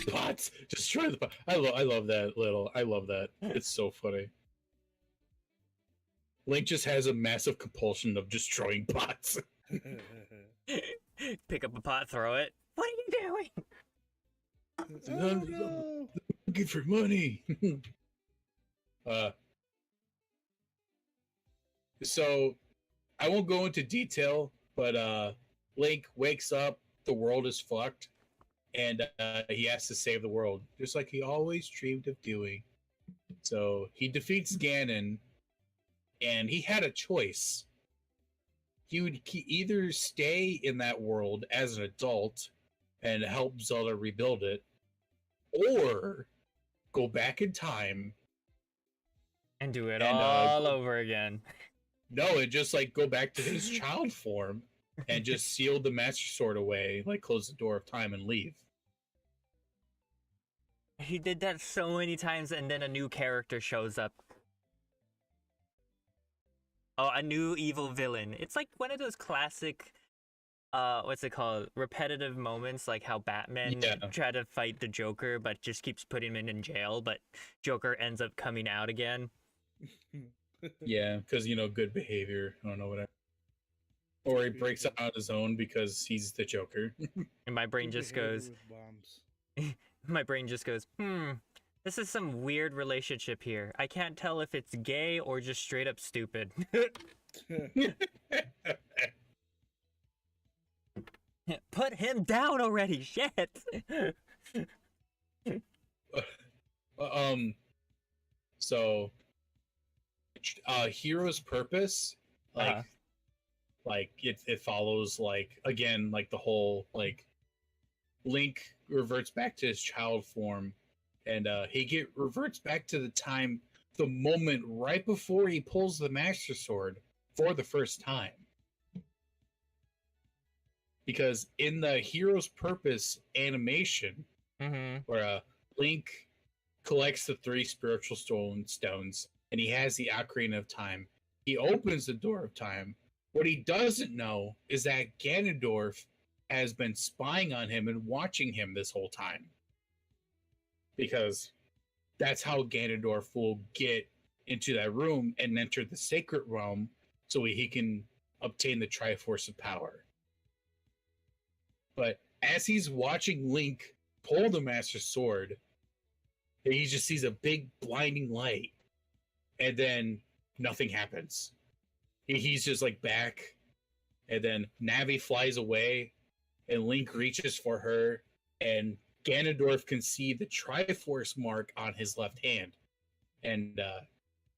Pots. Destroy the pot. I love that little. I love that. It's so funny. Link just has a massive compulsion of destroying pots. Pick up a pot, throw it. What are you doing? Oh no! Looking for money. So I won't go into detail, but Link wakes up, the world is fucked, and he has to save the world, just like he always dreamed of doing. So he defeats Ganon, and he had a choice. He would either stay in that world as an adult and help Zelda rebuild it, or go back in time And do it and all over again. no, and just like go back to his child form and just seal the Master Sword away, like close the door of time and leave. He did that so many times, and then a new character shows up. Oh, a new evil villain. It's like one of those classic, what's it called? Repetitive moments, like how Batman tried to fight the Joker, but just keeps putting him in jail, but Joker ends up coming out again. Yeah, because good behavior. I don't know whatever. Or he breaks out on his own because he's the Joker. And my brain just goes, Bombs. my brain just goes, this is some weird relationship here. I can't tell if it's gay or just straight up stupid. Put him down already, shit! So, hero's purpose, like it follows again the whole Link reverts back to his child form, and he reverts back to the moment right before he pulls the Master Sword for the first time. Because in the hero's purpose animation, where Link collects the 3 spiritual stones, and he has the Ocarina of Time, he opens the door of time. What he doesn't know is that Ganondorf has been spying on him and watching him this whole time. Because that's how Ganondorf will get into that room and enter the sacred realm so he can obtain the Triforce of Power. But as he's watching Link pull the Master Sword, he just sees a big blinding light, and then nothing happens. He's just back, and then Navi flies away, and Link reaches for her, and Ganondorf can see the Triforce mark on his left hand. And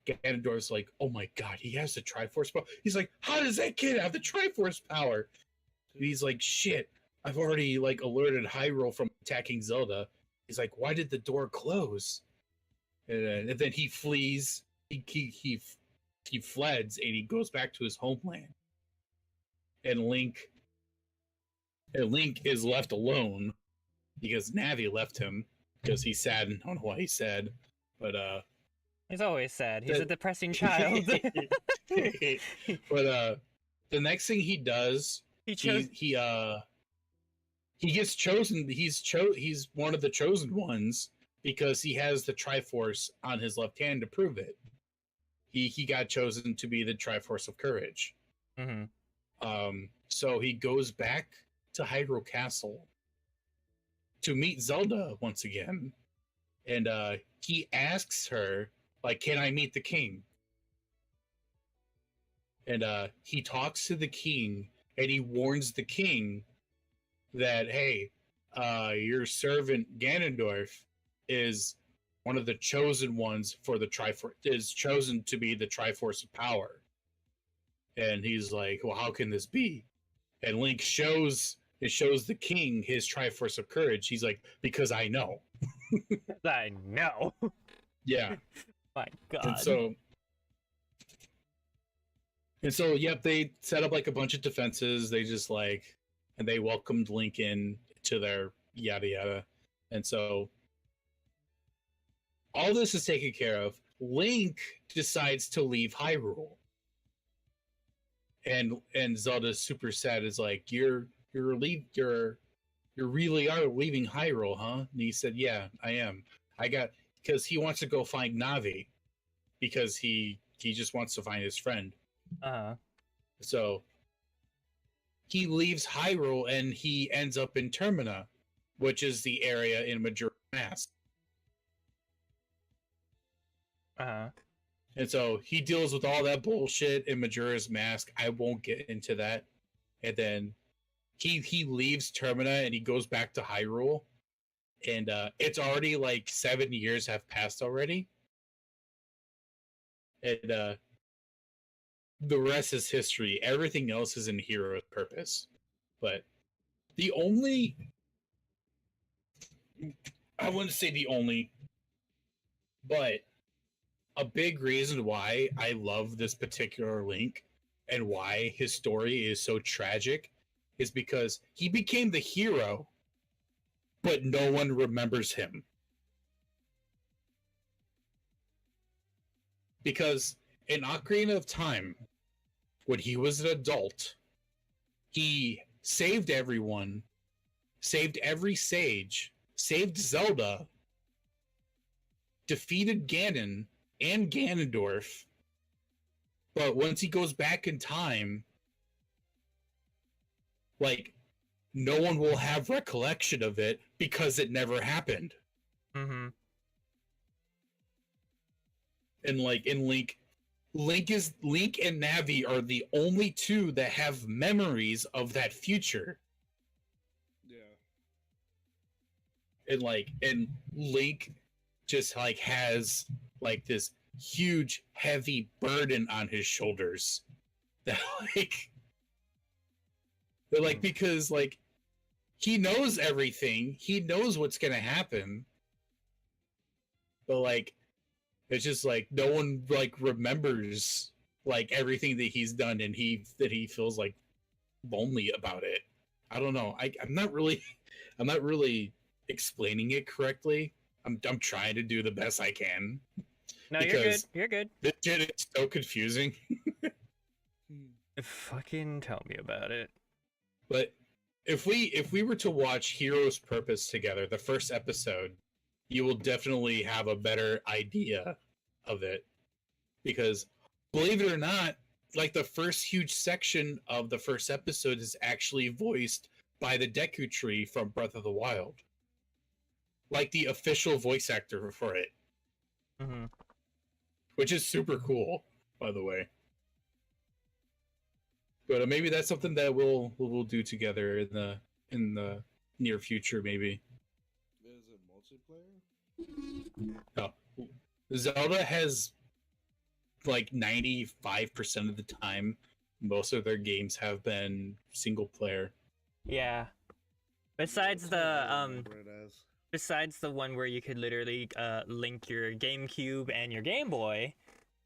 Ganondorf's like, oh my god, he has the Triforce power. He's like, how does that kid have the Triforce power? And he's like, shit, I've already alerted Hyrule from attacking Zelda. He's like, why did the door close? And then he flees. He fleds, and he goes back to his homeland. And Link is left alone because Navi left him because he's sad. And I don't know why he's sad, but he's always sad. He's a depressing child. But the next thing he does, he gets chosen. He's one of the chosen ones because he has the Triforce on his left hand to prove it. He got chosen to be the Triforce of Courage. So he goes back to Hyrule Castle to meet Zelda once again, and he asks her, can I meet the king? And he talks to the king, and he warns the king that, hey, your servant Ganondorf is one of the chosen ones for the Triforce, is chosen to be the Triforce of Power. And he's like, well, how can this be? And Link shows the king his Triforce of Courage. He's like, because I know. I know. Yeah. My god. And so, yep, they set up a bunch of defenses. They just and they welcomed Link in to their yada yada. And so all this is taken care of. Link decides to leave Hyrule. And Zelda's super sad. Is like, you really are leaving Hyrule, huh? And he said, yeah, I am. Because he wants to go find Navi, because he just wants to find his friend. Uh-huh. So he leaves Hyrule and he ends up in Termina, which is the area in Majora's Mask. Uh-huh. And so he deals with all that bullshit in Majora's Mask. I won't get into that. And then he leaves Termina and he goes back to Hyrule. And it's already like 7 years have passed already. And the rest is history. Everything else is in Hero's purpose. But the only... I wouldn't say the only, but a big reason why I love this particular Link and why his story is so tragic is because he became the hero, but no one remembers him. Because in Ocarina of Time, when he was an adult, he saved everyone, saved every sage, saved Zelda, defeated Ganon and Ganondorf, but once he goes back in time, like, no one will have recollection of it because it never happened. Mm-hmm. And like in Link and Navi are the only two that have memories of that future. Yeah. And Link just like has like this huge heavy burden on his shoulders that because like he knows everything, he knows what's gonna happen, but like it's just like no one like remembers like everything that he's done, and he feels like lonely about it. I don't know. I'm not really explaining it correctly. I'm trying to do the best I can. No, you're good. You're good. This shit is so confusing. Fucking tell me about it. But if we were to watch Hero's Purpose together, the first episode, you will definitely have a better idea of it. Because believe it or not, like the first huge section of the first episode is actually voiced by the Deku Tree from Breath of the Wild. Like the official voice actor for it. Mm-hmm. Which is super cool, by the way. But maybe that's something that we'll do together in the near future, maybe. Is it multiplayer? No. Zelda has like 95% of the time, most of their games have been single player. Yeah. Besides the one where you could literally link your GameCube and your Game Boy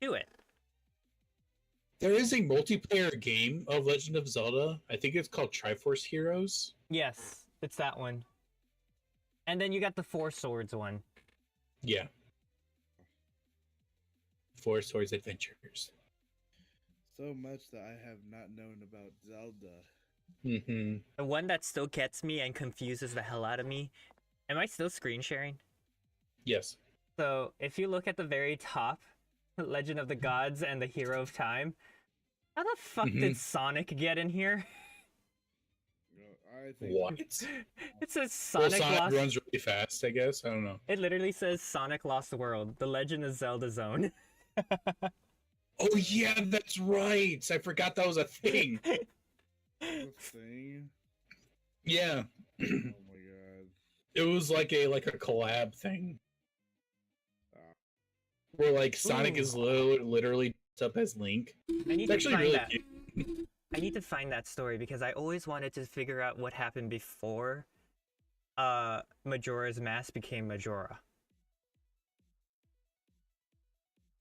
to it. There is a multiplayer game of Legend of Zelda. I think it's called Triforce Heroes. Yes, it's that one. And then you got the Four Swords one. Yeah. Four Swords Adventures. So much that I have not known about Zelda. Mm-hmm. The one that still gets me and confuses the hell out of me. Am I still screen sharing? Yes. So, if you look at the very top, Legend of the Gods and the Hero of Time, how the fuck did Sonic get in here? I think What? It says Sonic Lost... runs really fast, I guess. I don't know. It literally says Sonic Lost World, The Legend of Zelda Zone. Oh yeah, that's right. I forgot that was a thing. the thing. Yeah. Oh my god. It was like a collab thing. Where like Sonic is literally dressed up as Link. I need It's to actually find really that. cute. I need to find that story because I always wanted to figure out what happened before Majora's Mask became Majora.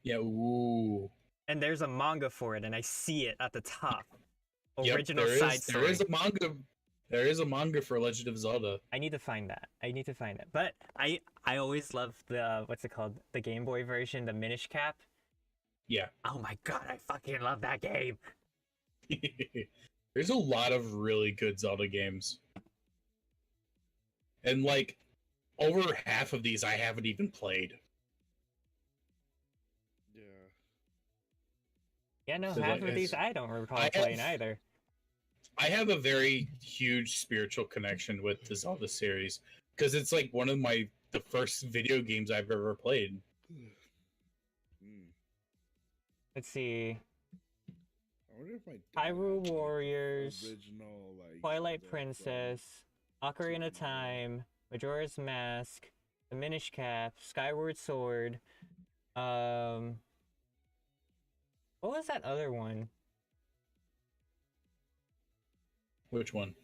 Yeah, ooh. And there's a manga for it, and I see it at the top. Yep, Original side story. There is a manga. There is a manga for Legend of Zelda. I need to find that. But I always love the what's it called? The Game Boy version, the Minish Cap. Yeah. Oh my god, I fucking love that game. There's a lot of really good Zelda games. And like over half of these I haven't even played. Yeah. Yeah, no, So, half like, of these I don't recall I playing have- either. I have a very huge spiritual connection with the Zelda series because it's like one of the first video games I've ever played. Let's see. I wonder if my dad Hyrule had, Warriors, original like Twilight Zelda Princess, Ocarina of Time, Majora's Mask, The Minish Cap, Skyward Sword. What was that other one? Which one?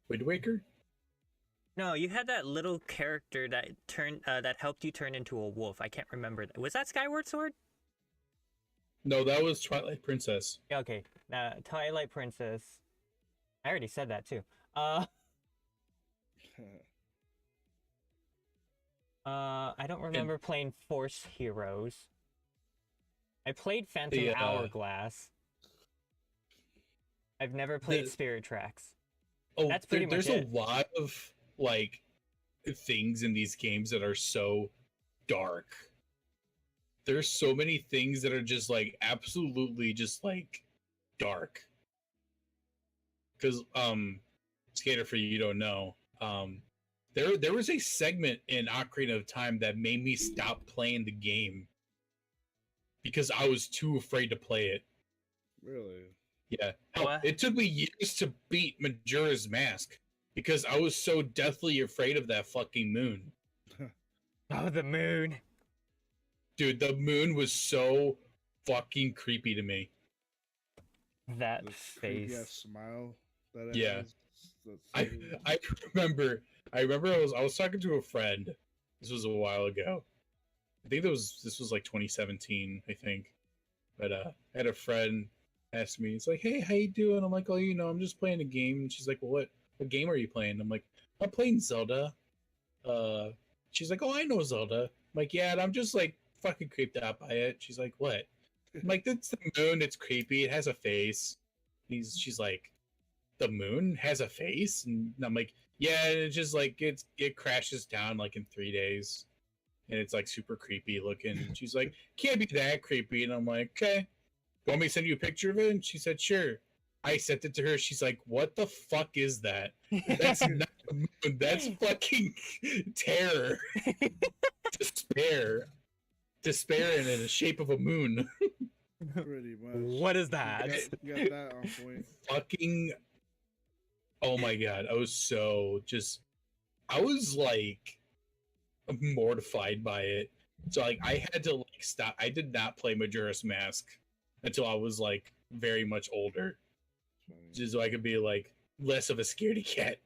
Wind Waker? No, you had that little character that that helped you turn into a wolf. I can't remember. Was that Skyward Sword? No, that was Twilight Princess. Yeah, okay. Twilight Princess. I already said that too. I don't remember playing Force Heroes. I played Phantom Hourglass. I've never played Spirit Tracks. Oh, that's pretty much there's it. a lot of like things in these games that are so dark. There's so many things that are just like absolutely just like dark. Because Skater, for you don't know, there was a segment in Ocarina of Time that made me stop playing the game because I was too afraid to play it. Really? Yeah. Hell, it took me years to beat Majora's Mask because I was so deathly afraid of that fucking moon. Oh, the moon. Dude, the moon was so fucking creepy to me. That The face. creepy-ass smile that it Yeah. has. I remember I was talking to a friend. This was a while ago. I think this was like 2017, I think. But I had a friend ask me, it's like, hey, how you doing? I'm like, oh, I'm just playing a game. And she's like, well, what game are you playing? I'm like, I'm playing Zelda. She's like, oh, I know Zelda. I'm like, yeah, and I'm just like fucking creeped out by it. She's like, what? I'm like, it's the moon, it's creepy, it has a face. She's like, the moon has a face? And I'm like, yeah, and it's just like it crashes down like in 3 days. And it's like super creepy looking. And she's like, can't be that creepy. And I'm like, okay. You want me to send you a picture of it? And she said, sure. I sent it to her. She's like, what the fuck is that? That's not the moon. That's fucking terror. Despair. Despair in the shape of a moon. Pretty much. What is that? You got that on point. Fucking. Oh my god. I was like mortified by it. So like I had to like stop. I did not play Majora's Mask until I was like very much older, just so I could be like less of a scaredy cat.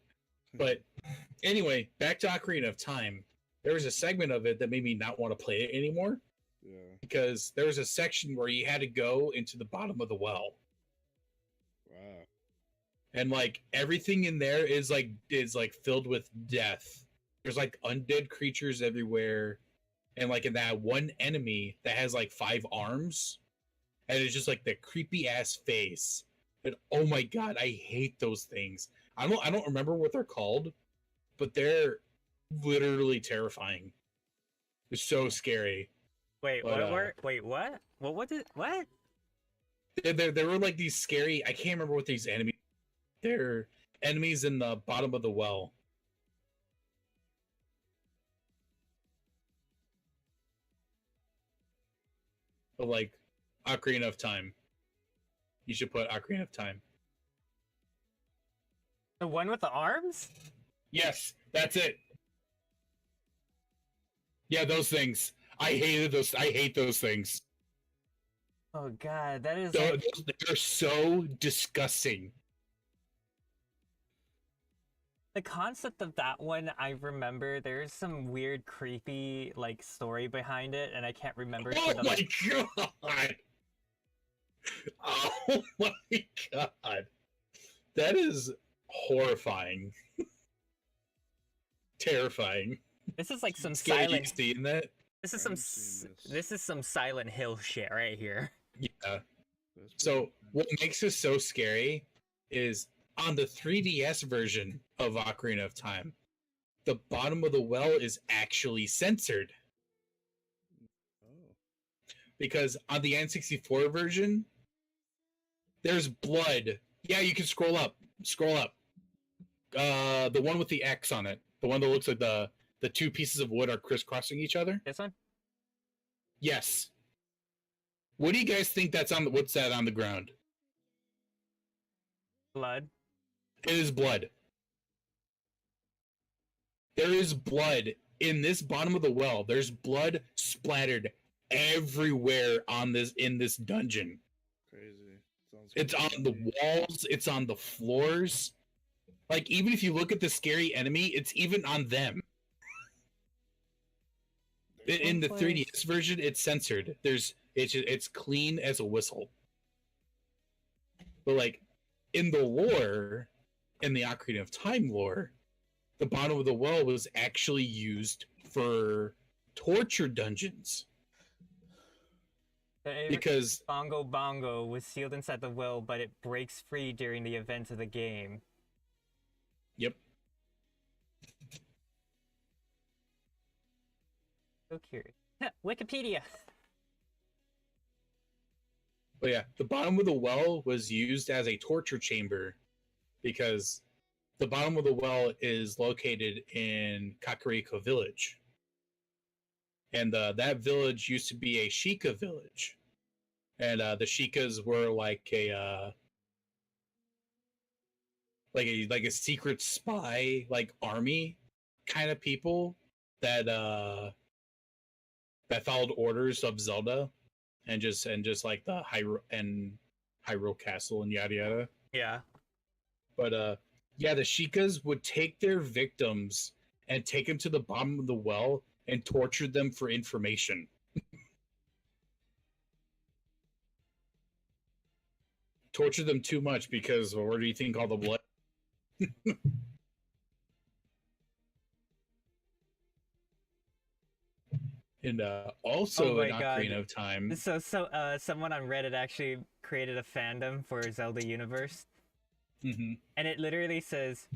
But anyway, back to Ocarina of Time. There was a segment of it that made me not want to play it anymore. Yeah. Because there was a section where you had to go into the bottom of the well. Wow. And like everything in there is like filled with death. There's like undead creatures everywhere. And like in that one enemy that has like 5 arms. And it's just like the creepy ass face. And oh my god, I hate those things. I don't remember what they're called, but they're literally terrifying. They're so scary. Wait, But, wait, what? What was it? What? There were like these scary. I can't remember what these enemies. They're enemies in the bottom of the well. But like Ocarina of Time. You should put Ocarina of Time. The one with the arms? Yes, that's it. Yeah, those things. I hate those things. Oh god, that is They're so disgusting. the concept of that one. I remember there's some weird, creepy like story behind it, and I can't remember. Oh my god! Oh my god! That is horrifying. Terrifying. This is like some Scared you silent. seen that? This is I've some. seen this. This is some Silent Hill shit right here. Yeah. That's So pretty- what makes this so scary is on the 3DS version of Ocarina of Time, the bottom of the well is actually censored. Oh. Because on the N64 version, there's blood Yeah, you can scroll up. Scroll up. The one with the X on it. The one that looks like the two pieces of wood are crisscrossing each other. This one? Yes. What do you guys think that's on? What's that on the ground? Blood. It is blood. There is blood in this bottom of the well. There's blood splattered everywhere in this dungeon. Crazy. Sounds It's on crazy. the walls. It's on the floors. Like, even if you look at the scary enemy, it's even on them. In the 3DS version, it's censored. It's clean as a whistle. But like in the lore, in the Ocarina of Time lore, the bottom of the well was actually used for torture dungeons. Because Bongo Bongo was sealed inside the well, but it breaks free during the event of the game. Yep. So curious. Wikipedia. But yeah, the bottom of the well was used as a torture chamber because the bottom of the well is located in Kakariko village. And that village used to be a Sheikah village. And the Sheikhs were like a secret spy, like army kind of people that followed orders of Zelda and just like the Hyrule Castle and yada yada. Yeah. But yeah, the Sheikhs would take their victims and take them to the bottom of the well and torture them for information. Torture them too much because where do you think all the blood? And also in Ocarina of Time. So someone on Reddit actually created a fandom for Zelda Universe. Mm-hmm. And it literally says,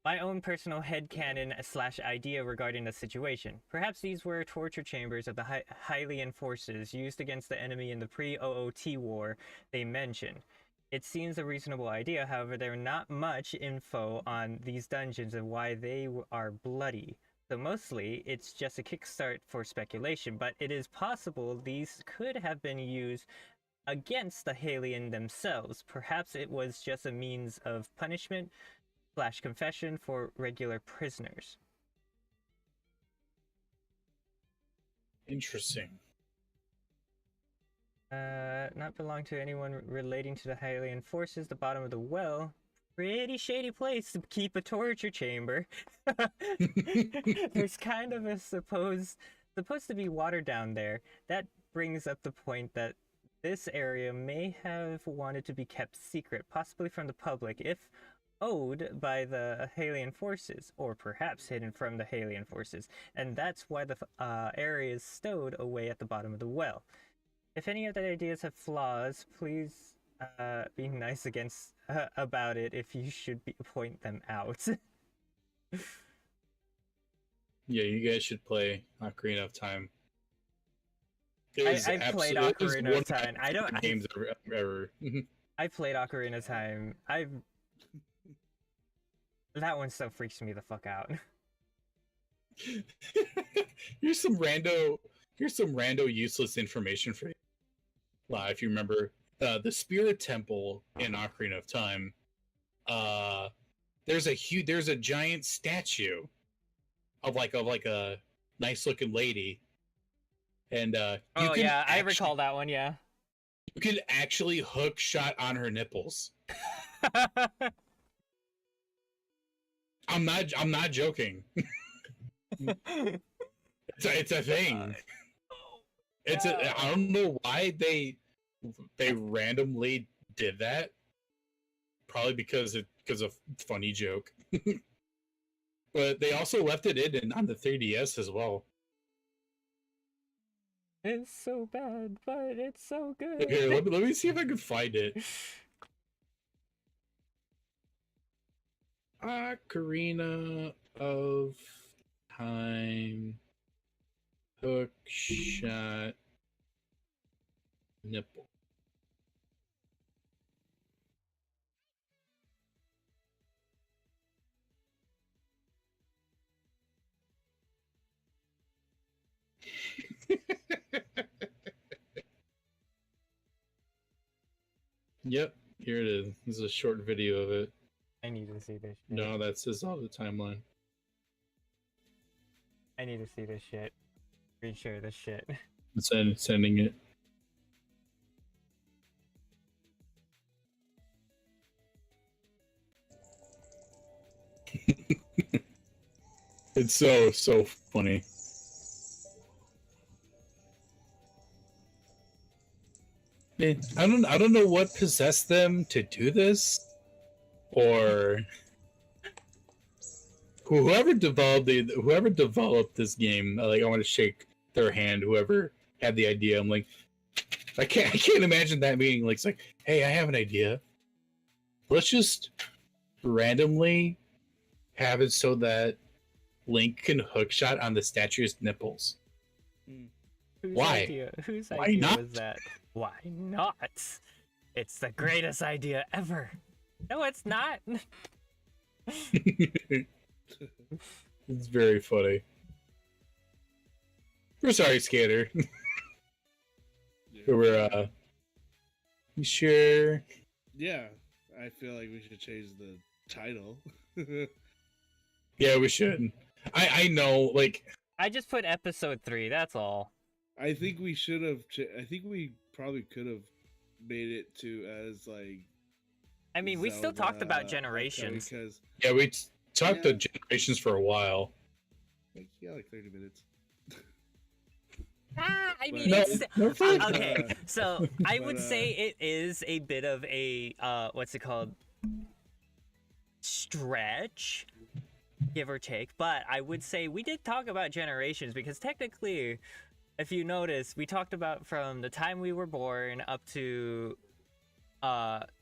my own personal headcanon/idea regarding the situation. Perhaps these were torture chambers of the Hylian forces used against the enemy in the pre-OOT war they mentioned. It seems a reasonable idea, however, there are not much info on these dungeons and why they are bloody. So mostly, it's just a kickstart for speculation, but it is possible these could have been used against the Hylian themselves. Perhaps it was just a means of punishment/confession for regular prisoners. Interesting. Not belong to anyone relating to the Hylian forces. The bottom of the well. Pretty shady place to keep a torture chamber. There's kind of a supposed to be water down there. That brings up the point that this area may have wanted to be kept secret, possibly from the public, if owed by the Hylian forces, or perhaps hidden from the Hylian forces, and that's why the area is stowed away at the bottom of the well. If any of the ideas have flaws, please be nice about it if you should point them out. Yeah, you guys should play Ocarina of Time. I played Ocarina of Time. I don't games ever. I played Ocarina of Time. That one still freaks me the fuck out. Here's some rando useless information for you. If you remember the Spirit Temple in Ocarina of Time, there's a giant statue of like a nice looking lady, and I recall that one. Yeah, you can actually hook shot on her nipples. I'm not joking. It's a thing. I don't know why they randomly did that. Probably because of funny joke. But they also left it in on the 3DS as well. It's so bad, but it's so good. Here, let me see if I can find it. Ocarina of Time hook shot nipple. Yep, here it is. This is a short video of it. I need to see this shit. No, that's just all the timeline. I need to see this shit. Reshare this shit. Sending it. It's so funny. Man, I don't know what possessed them to do this, or whoever developed this game. Like, I want to shake their hand. Whoever had the idea, I'm like, I can't imagine that being like, it's like, hey, I have an idea. Let's just randomly have it so that Link can hookshot on the statue's nipples. Whose Why? idea? Whose Why idea not? was that? Why not? It's the greatest idea ever. No, it's not. It's very funny. We're sorry, Skater. We're you sure? Yeah, I feel like we should change the title. Yeah, we should. I know, like, I just put episode 3. That's all. I think we should have. I think we probably could have made it to as like. I mean, we still talked about generations. Because yeah, we talked Yeah. to generations for a while. like, yeah, like 30 minutes. I mean, No, it's no, fine. okay. So I would but, say it is a bit of a what's it called? Stretch, give or take. But I would say we did talk about generations because technically, if you notice, we talked about from the time we were born up to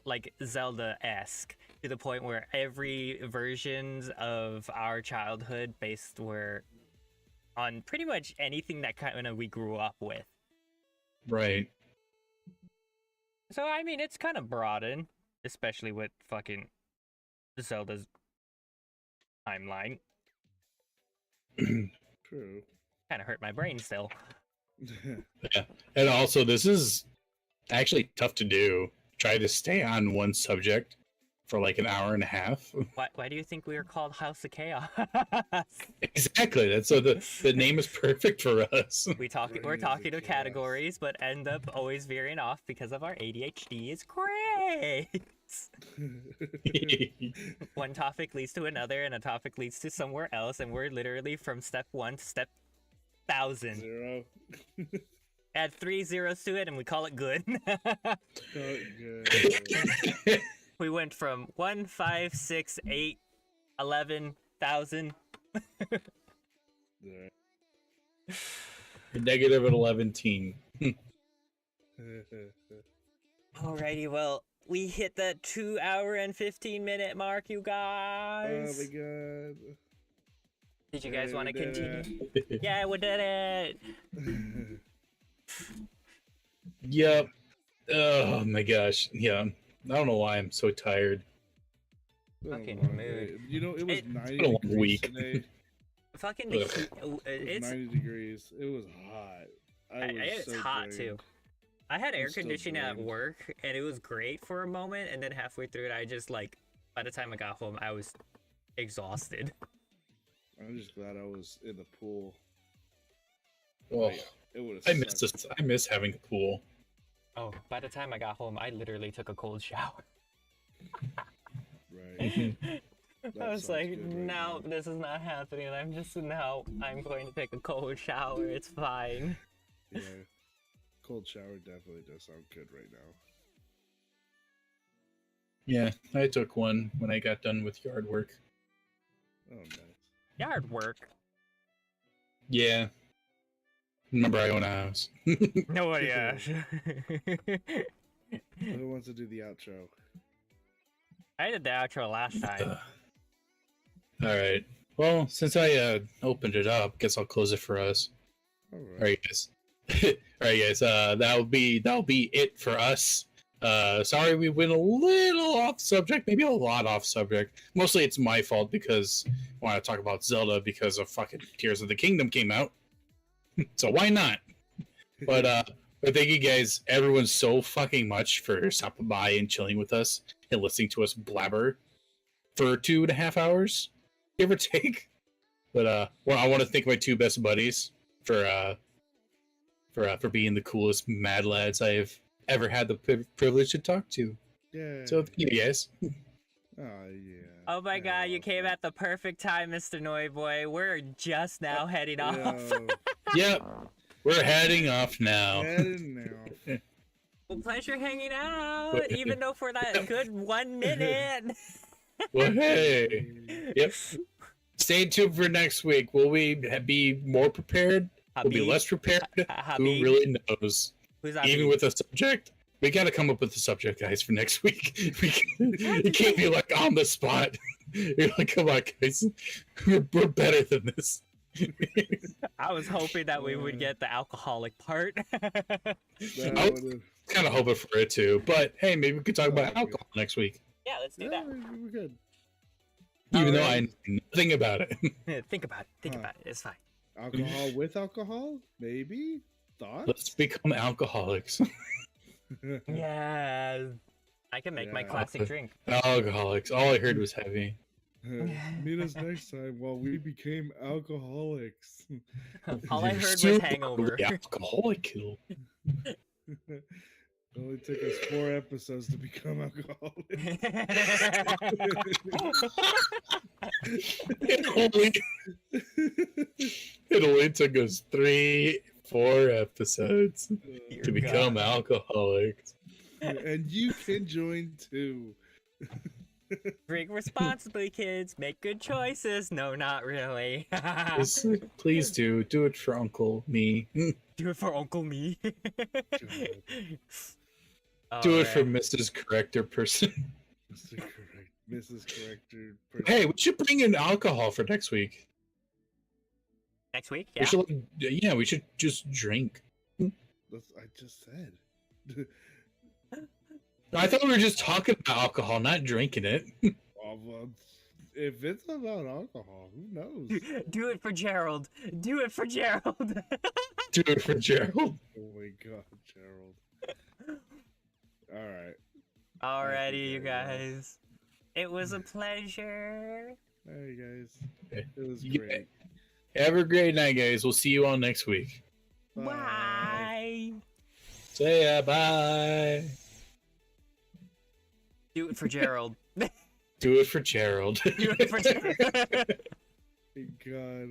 like Zelda-esque, to the point where every versions of our childhood based were on pretty much anything that kind of we grew up with. Right. So I mean, it's kind of broadened, especially with fucking Zelda's timeline. True. Kind of hurt my brain still. Yeah. And also, this is actually tough to do. Try to stay on one subject for like an hour and a half. Why do you think we are called House of Chaos? Exactly. That's so the name is perfect for us. We're talking Brains to of categories, but end up always veering off because of our ADHD. It's great. One topic leads to another, and a topic leads to somewhere else, and we're literally from step 1 to step 1,000. 0. Add 3 zeros to it, and we call it good. Good. We went from 1, 5, 6, 8, 11,000. Alright. Negative at 11 teen. Alrighty, well, we hit that 2 hour and 15-minute mark, you Oh guys. my god. Did you guys Hey, want to we did continue? Yeah, we did it. Yep. Oh my gosh. Yeah. I don't know why I'm so tired. Fucking long mood. day. You know, it was 90 been a long degrees week. today. Fucking the Ugh. heat. It was It's 90 degrees. It was hot. it's so hot drained. too. I had air I'm still conditioning at drained. work, and it was great for a moment, and then halfway through it, I just like, by the time I got home, I was exhausted. I'm just glad I was in the pool. Oh, Like, it would I have miss this. I miss having a pool. Oh, by the time I got home, I literally took a cold shower. Right. I That was sounds like, good right no, now. this is not happening. I'm going to take a cold shower. It's fine. Yeah. Cold shower definitely does sound good right now. Yeah, I took one when I got done with yard work. Oh, nice. Yard work. Yeah. Remember, I own a house. No, yeah. Who wants to do the outro? I did the outro last time. All right. Well, since I opened it up, guess I'll close it for us. All All right. right, guys. All right, guys. That'll be it for us. Sorry we went a little off subject, maybe a lot off subject. Mostly it's my fault because I want to talk about Zelda because of fucking Tears of the Kingdom came out. So why not? But thank you guys, everyone, so fucking much for stopping by and chilling with us and listening to us blabber for 2.5 hours, give or take. But well, I want to thank my two best buddies for being the coolest mad lads I have ever had the privilege to talk to. Yeah. So thank you guys. Oh yeah. Oh my god, you came at the perfect time, Mr. Noiboy. We're just now heading off. Yep, we're heading off now. Heading now. Well, pleasure hanging out, even though for that good 1 minute. Well, hey. Yep. Stay tuned for next week. Will we be more prepared? Will we be less prepared? Who really knows? Who's Even with a subject, we got to come up with a subject, guys, for next week. It can't be like on the spot. You're like, come on, guys, we're better than this. I was hoping that we would get the alcoholic part. I was kind of hoping for it too, but hey, maybe we could talk about alcohol next week. Yeah, let's do that. We're good. Even though I know nothing about it. Think about it. Think about it. It's fine. Alcohol with alcohol? Maybe? Thoughts? Let's become alcoholics. Yeah. I can make my classic drink. Alcoholics. All I heard was heavy. Meet us next time while we became alcoholics. All I heard was Super hangover. Alcoholic. It only took us 4 episodes to become alcoholics. It only took us 3-4 episodes to become alcoholics. And you can join too. Drink responsibly, kids. Make good choices. No, not really. Please do. Do it for Uncle Me. Do it for Uncle Me. Do it for Mrs. Corrector person. Mrs. Corrector person. Hey, we should bring in alcohol for next week. Next week? Yeah. We should just drink. That's I just said. I thought we were just talking about alcohol, not drinking it. Well, if it's about alcohol, who knows? Do it for Gerald. Do it for Gerald. Do it for Gerald. Oh my god, Gerald. Alright. Alrighty, you guys. It was a pleasure. Hey guys. It was Yeah. great. Have a great night, guys. We'll see you all next week. Bye. Say bye. Do it for Gerald. Do it for Gerald. Do it for Gerald. God.